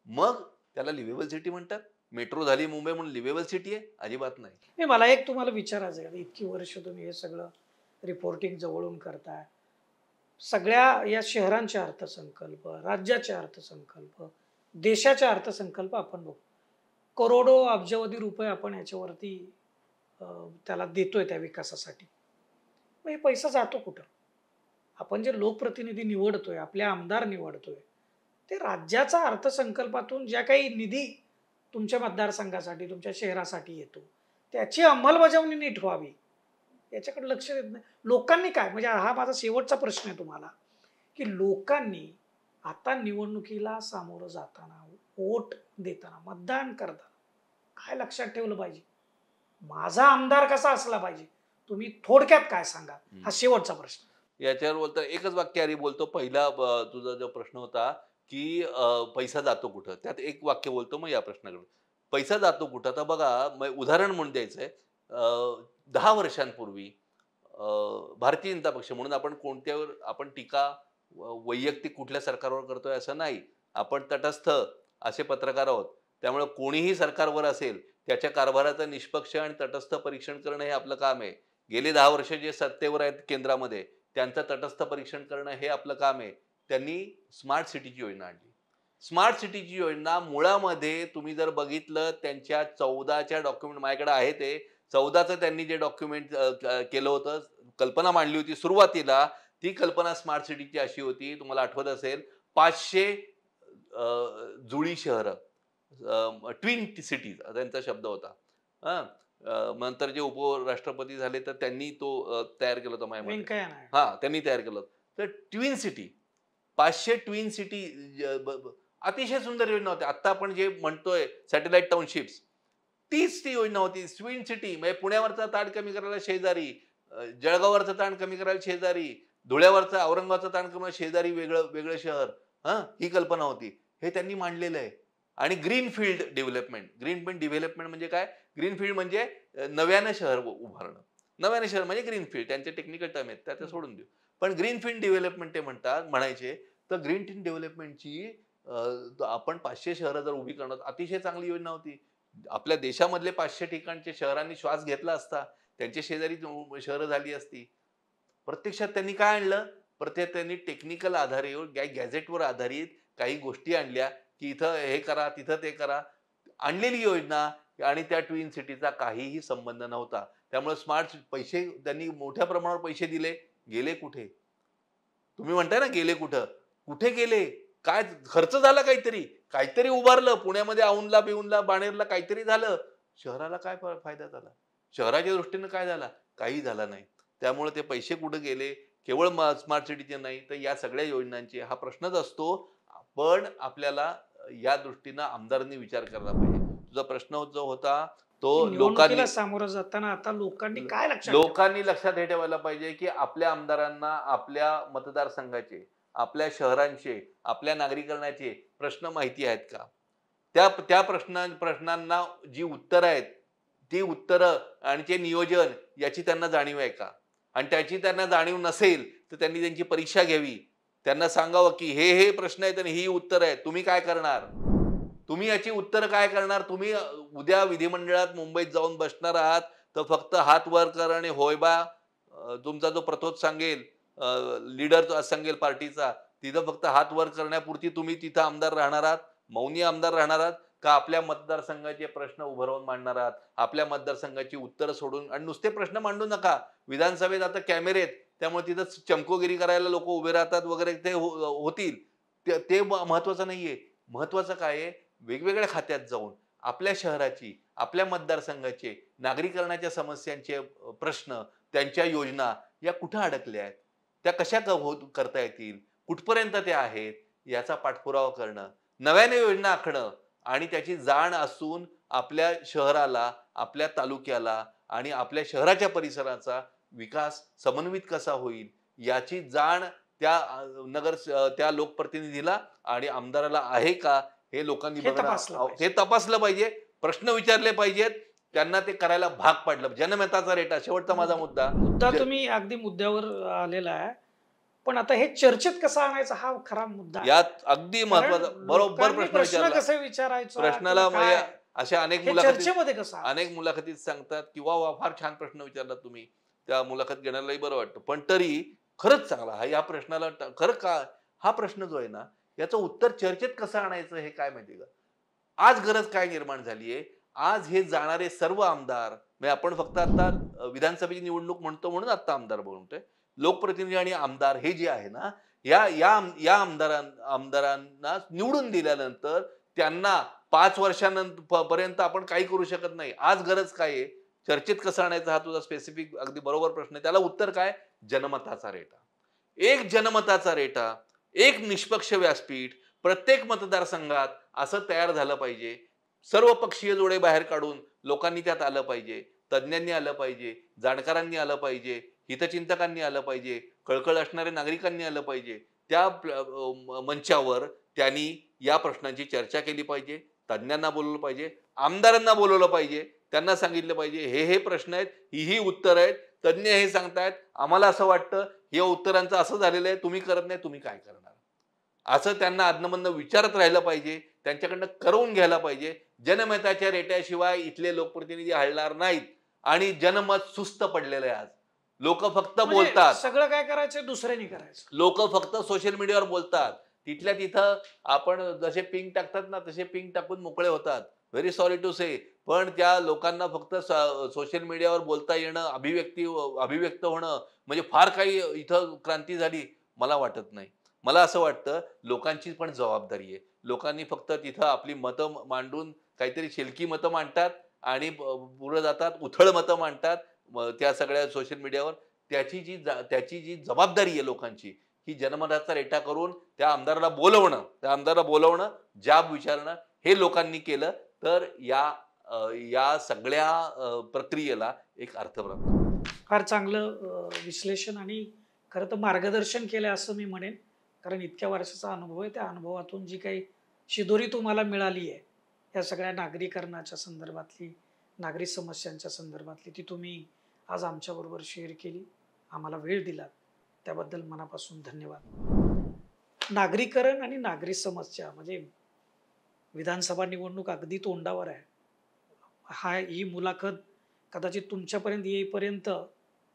मग त्याला लिव्हेबल सिटी म्हणतात. मेट्रो झाली मुंबई म्हणून लिव्हेबल सिटी आहे? अजिबात नाही. मला एक तुम्हाला विचारायचं आहे, इतकी वर्ष तुम्ही हे सगळं रिपोर्टिंग जवळून करताय, सगळ्या या शहरांचे अर्थसंकल्प, राज्याचे अर्थसंकल्प, देशाचे अर्थसंकल्प आपण बघू, करोडो अब्जावधी रुपये आपण याच्यावरती त्याला देतोय त्या विकासासाठी. मग हे पैसा जातो कुठं? आपण जे लोकप्रतिनिधी निवडतोय, आपले आमदार निवडतोय, ते राज्याचा अर्थसंकल्पातून ज्या काही निधी तुमच्या मतदारसंघासाठी, तुमच्या शहरासाठी येतो, त्याची अंमलबजावणी नीट व्हावी याच्याकडे लक्ष देत नाही. लोकांनी काय, म्हणजे हा माझा शेवटचा प्रश्न आहे तुम्हाला, की लोकांनी आता निवडणुकीला सामोरं जाताना, वोट देताना, मतदान करताना काय लक्षात ठेवलं पाहिजे? माझा आमदार कसा असला पाहिजे? तुम्ही थोडक्यात काय सांगा, हा शेवटचा प्रश्न. याच्यावर बोलतो एकच वाक्य आधी बोलतो. पहिला तुझा जो प्रश्न होता की पैसा जातो कुठं, त्यात एक वाक्य बोलतो. मग या प्रश्नाकडे पैसा जातो कुठं, तर बघा उदाहरण म्हणून द्यायचंय. 10 वर्षांपूर्वी भारतीय जनता पक्ष म्हणून आपण टीका वैयक्तिक कुठल्या सरकारवर करतोय असं नाही. आपण तटस्थ असे पत्रकार आहोत. त्यामुळे कोणीही सरकारवर असेल त्याच्या कारभाराचं निष्पक्ष आणि तटस्थ परीक्षण करणं हे आपलं काम आहे. गेली 10 वर्ष जे सत्तेवर आहेत केंद्रामध्ये, त्यांचं तटस्थ परीक्षण करणं हे आपलं काम आहे. त्यांनी स्मार्ट सिटीची योजना आणली. स्मार्ट सिटीची योजना मुळामध्ये तुम्ही जर बघितलं त्यांच्या 14च्या डॉक्युमेंट माझ्याकडे आहे ते. 14चं त्यांनी जे डॉक्युमेंट केलं होतं, कल्पना मांडली होती सुरुवातीला, ती कल्पना स्मार्ट सिटीची अशी होती, तुम्हाला आठवत असेल 500 जुळी शहरं, ट्विन सिटीज त्यांचा शब्द होता. हां. नंतर जे उपराष्ट्रपती झाले तर त्यांनी तो तयार केला होता माझ्या मते. व्यंकय्या नायडू. हां, त्यांनी तयार केलं होतं. तर ट्विन सिटी, 500 ट्विन सिटी, अतिशय सुंदर योजना होती. आत्ता आपण जे म्हणतोय सॅटेलाइट टाउनशिप्स, तीच ती योजना होती. ट्विन सिटी म्हणजे पुण्यावरचा ताण कमी करायला शेजारी, जळगाववरचा ताण कमी करायला शेजारी, धुळ्यावरचा औरंगाबादचा ताण कमी करायला शेजारी वेगळं वेगळं शहर. ही कल्पना होती. हे त्यांनी मांडलेलं आहे. आणि ग्रीनफील्ड डेव्हलपमेंट. ग्रीनफील्ड डेव्हलपमेंट म्हणजे काय? ग्रीनफील्ड म्हणजे नव्यानं शहर उभारणं. नव्यानं शहर म्हणजे ग्रीनफील्ड. त्यांचे टेक्निकल टर्म आहेत, त्या सोडून देऊ. पण ग्रीनफील्ड डेव्हलपमेंट ते म्हणायचे. तर ग्रीनफील्ड डेव्हलपमेंटची आपण 500 शहरं जर उभी करणार, अतिशय चांगली योजना होती. आपल्या देशामधले 500 ठिकाणचे शहरांनी श्वास घेतला असता, त्यांच्या शेजारी शहरं झाली असती. प्रत्यक्षात त्यांनी काय आणलं? प्रत्येक त्यांनी टेक्निकल आधारावर गॅझेटवर आधारित काही गोष्टी आणल्या, की इथं हे करा, तिथं ते करा. आणलेली योजना आणि त्या ट्विन सिटीचा काहीही संबंध नव्हता. त्यामुळे स्मार्ट पैसे त्यांनी मोठ्या प्रमाणावर पैसे दिले. गेले कुठे? तुम्ही म्हणताय ना गेले कुठं? कुठे गेले? काय खर्च झाला काहीतरी? काहीतरी उभारलं. पुण्यामध्ये औंधला, बिऊनला, बाणेरला काहीतरी झालं. शहराला काय फायदा झाला? शहराच्या दृष्टीनं काय झाला? काही झाला नाही. त्यामुळे ते पैसे कुठे गेले? केवळ स्मार्ट सिटीचे नाही तर या सगळ्या योजनांचे हा प्रश्नच असतो. पण आपल्याला या दृष्टीनं आमदारांनी विचार करायला पाहिजे. तुझा प्रश्न जो होता तो निवडणुकीला सामोरं जाताना आता लोकांनी लक्षात हे ठेवायला पाहिजे, की आपल्या आमदारांना आपल्या मतदारसंघाचे, आपल्या शहरांचे, आपल्या नागरिकांचे प्रश्न माहिती आहेत का? त्या प्रश्नांना जी उत्तरं आहेत, ती उत्तरं आणि ते नियोजन याची त्यांना जाणीव आहे का? आणि त्याची त्यांना जाणीव नसेल तर त्यांनी त्यांची परीक्षा घ्यावी. त्यांना सांगावं, की हे प्रश्न आहेत आणि ही उत्तरं आहेत. तुम्ही काय करणार? तुम्ही याची उत्तरं काय करणार? तुम्ही उद्या विधिमंडळात मुंबईत जाऊन बसणार आहात तर फक्त हात वर कर आणि होय बा, तुमचा जो प्रतोद सांगेल, लीडर सांगेल पार्टीचा, तिथं फक्त हात वर करण्यापुरती तुम्ही तिथं आमदार राहणार आहात, मौनी आमदार राहणार आहात का? आपल्या मतदारसंघाचे प्रश्न उभं राहून मांडणार आहात? आपल्या मतदारसंघाची उत्तरं सोडून. आणि नुसते प्रश्न मांडू नका. विधानसभेत आता कॅमेरे आहेत, त्यामुळे तिथं चमकोगिरी करायला लोक उभे राहतात वगैरे, ते होतील. ते महत्वाचं नाहीये. महत्वाचं काय आहे? वेगवेगळ्या खात्यात जाऊन आपल्या शहराची, आपल्या मतदारसंघाचे, नागरीकरणाच्या समस्यांचे प्रश्न, त्यांच्या योजना या कुठं अडकल्या आहेत, त्या कशा करता येतील, कुठपर्यंत त्या आहेत, याचा पाठपुरावा करणं, नव्याने योजना आखणं आणि त्याची जाण असून आपल्या शहराला, आपल्या तालुक्याला आणि आपल्या शहराच्या परिसराचा विकास समन्वित कसा होईल याची जाण त्या लोकप्रतिनिधीला आणि आमदाराला आहे का, हे लोकांनी हे तपासलं पाहिजे. प्रश्न विचारले पाहिजेत. त्यांना ते करायला भाग पाडलं. जनमताचा रेटा शेवटचा माझा मुद्दा तुम्ही अगदी मुद्द्यावर आलेला आहे. पण आता हे चर्चेत कसं आणायचं हा खरा मुद्दा आहे. यात अगदी महत्वाचा बरोबर प्रश्न कसे विचारायचा प्रश्नाला अशा अनेक मुलाखतीत सांगतात की वा फार छान प्रश्न विचारला तुम्ही. त्या मुलाखत घेण्यालाही बरं वाटतं. पण तरी खरंच चांगला या प्रश्नाला खरं का हा प्रश्न जो आहे ना, याचं उत्तर चर्चेत कसं आणायचं हे काय माहिती का? आज गरज काय निर्माण झालीये? आज हे जाणारे सर्व आमदार, म्हणजे आपण फक्त आता विधानसभेची निवडणूक म्हणतो म्हणून आता आमदार बोलतोय. लोकप्रतिनिधी आणि आमदार हे जे आहे ना, या आमदारांना निवडून दिल्यानंतर त्यांना 5 वर्षानंतर पर्यंत आपण काही करू शकत नाही. आज गरज काय आहे? चर्चेत कसं आणायचं हा तुझा स्पेसिफिक अगदी बरोबर प्रश्न आहे. त्याला उत्तर काय? जनमताचा रेटा. एक जनमताचा रेटा, एक निष्पक्ष व्यासपीठ प्रत्येक मतदारसंघात असं तयार झालं पाहिजे. सर्व पक्षीय जोडे बाहेर काढून लोकांनी त्यात आलं पाहिजे. तज्ज्ञांनी आलं पाहिजे, जाणकारांनी आलं पाहिजे, हितचिंतकांनी आलं पाहिजे, कळकळ असणाऱ्या नागरिकांनी आलं पाहिजे. त्या मंचावर त्यांनी या प्रश्नांची चर्चा केली पाहिजे. तज्ज्ञांना बोलवलं पाहिजे, आमदारांना बोलवलं पाहिजे. त्यांना सांगितलं पाहिजे हे प्रश्न आहेत, ही उत्तर आहेत. तज्ज्ञ हे सांगतायत, आम्हाला असं वाटतं हे उत्तरांचं असं झालेलं आहे, तुम्ही करत नाही, तुम्ही काय करणार? असं त्यांना अधनमधनं विचारत राहिलं पाहिजे, त्यांच्याकडनं करवून घ्यायला पाहिजे. जनमताच्या रेट्याशिवाय इथले लोकप्रतिनिधी हलणार नाहीत आणि जनमत सुस्त पडलेलं आहे आज. लोक फक्त म्हणजे बोलतात, सगळं काय करायचं दुसऱ्यानी करायचं. लोक फक्त सोशल मीडियावर बोलतात. तिथल्या तिथं आपण जसे पिंग टाकतात ना, तसे पिंग टाकून मोकळे होतात. व्हेरी सॉरी टू से. पण त्या लोकांना फक्त सोशल मीडियावर बोलता येणं, अभिव्यक्त होणं म्हणजे फार काही इथं क्रांती झाली मला वाटत नाही. मला असं वाटतं लोकांची पण जबाबदारी आहे. लोकांनी फक्त तिथं आपली मतं मांडून काहीतरी शेलकी मतं मांडतात आणि पुढे जातात, उथळ मतं मांडतात त्या सगळ्या सोशल मीडियावर. त्याची जी जबाबदारी आहे लोकांची, ही जनमताचा रेटा करून त्या आमदाराला बोलवणं, जाब विचारणं हे लोकांनी केलं तर या सगळ्या प्रक्रियेला एक अर्थ प्राप्त. फार चांगलं विश्लेषण आणि खरं तर मार्गदर्शन केलं असं मी म्हणेन. कारण इतक्या वर्षाचा अनुभव आहे. त्या अनुभवातून जी काही शिदोरी तुम्हाला मिळाली आहे या सगळ्या नागरीकरणाच्या संदर्भातली, नागरी समस्यांच्या संदर्भातली, ती तुम्ही आज आमच्याबरोबर शेअर केली, आम्हाला वेळ दिला, त्याबद्दल मनापासून धन्यवाद. नागरीकरण आणि नागरी समस्या म्हणजे विधानसभा निवडणूक अगदी तोंडावर आहे. ही मुलाखत कदाचित तुमच्यापर्यंत येईपर्यंत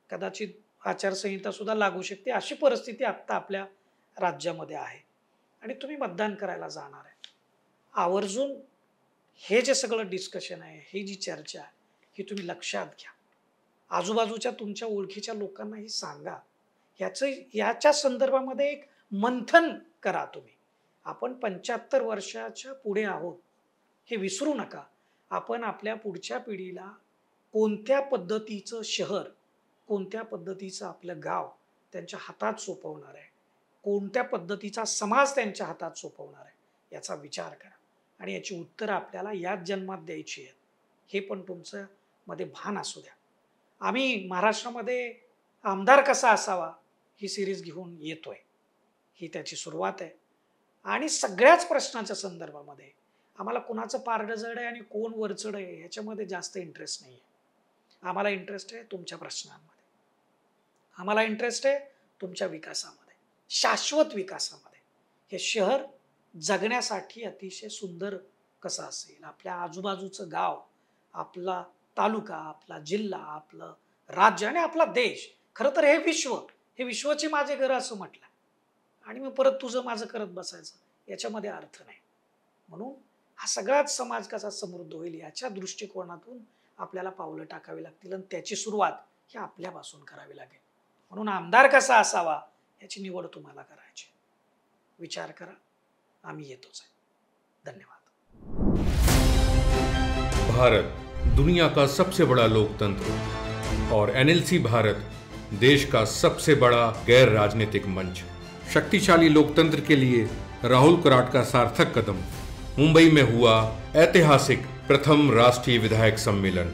कदाचित आचारसंहिता सुद्धा लागू शकते, अशी परिस्थिती आत्ता आपल्या राज्यामध्ये आहे आणि तुम्ही मतदान करायला जाणार आहे. आवर्जून हे जे सगळं डिस्कशन आहे, ही जी चर्चा आहे, ही तुम्ही लक्षात घ्या. आजूबाजूच्या तुमच्या ओळखीच्या लोकांनाही सांगा. याच्या संदर्भामध्ये एक मंथन करा तुम्ही. आपण 75 वर्षाच्या पुढे आहोत हे विसरू नका. आपण आपल्या पुढच्या पिढीला कोणत्या पद्धतीचं शहर, कोणत्या पद्धतीचं आपलं गाव त्यांच्या हातात सोपवणार आहे, कोणत्या पद्धतीचा समाज त्यांच्या हातात सोपवणार आहे, याचा विचार करा आणि याची उत्तरं आपल्याला याच जन्मात द्यायची आहेत. हे पण तुमचं मध्ये भान असू द्या. आम्ही महाराष्ट्रामध्ये आमदार कसा असावा ही सिरीज घेऊन येतोय. ही त्याची सुरुवात आहे आणि सगळ्याच प्रश्नाच्या संदर्भामध्ये आम्हाला कुणाचं पारडं जड आहे आणि कोण वरचढ आहे ह्याच्यामध्ये जास्त इंटरेस्ट नाही आहे. आम्हाला इंटरेस्ट आहे तुमच्या प्रश्नांमध्ये, आम्हाला इंटरेस्ट आहे तुमच्या विकासामध्ये, शाश्वत विकासामध्ये. हे शहर जगण्यासाठी अतिशय सुंदर कसं असेल, आपल्या आजूबाजूचं गाव, आपला तालुका, आपला जिल्हा, आपलं राज्य आणि आपला देश. खरं तर हे विश्वाची माझे घर असं म्हटलं आणि मग परत तुझं माझं करत बसायचं, याच्यामध्ये अर्थ नाही. म्हणून हा सगळाच समाज कसा समृद्ध होईल याच्या दृष्टिकोनातून आपल्याला पावलं टाकावी लागतील आणि त्याची सुरुवात ही आपल्यापासून करावी लागेल. म्हणून आमदार कसा असावा याची निवड तुम्हाला करायची. विचार करा. आम्ही येतोच आहे. धन्यवाद. भारत दुनिया का सबसे बड़ा लोकतंत्र और एनएलसी भारत देश का सबसे बड़ा गैर राजनीतिक मंच. शक्तिशाली लोकतंत्र के लिए राहुल कराट का सार्थक कदम. मुंबई में हुआ ऐतिहासिक प्रथम राष्ट्रीय विधायक सम्मेलन.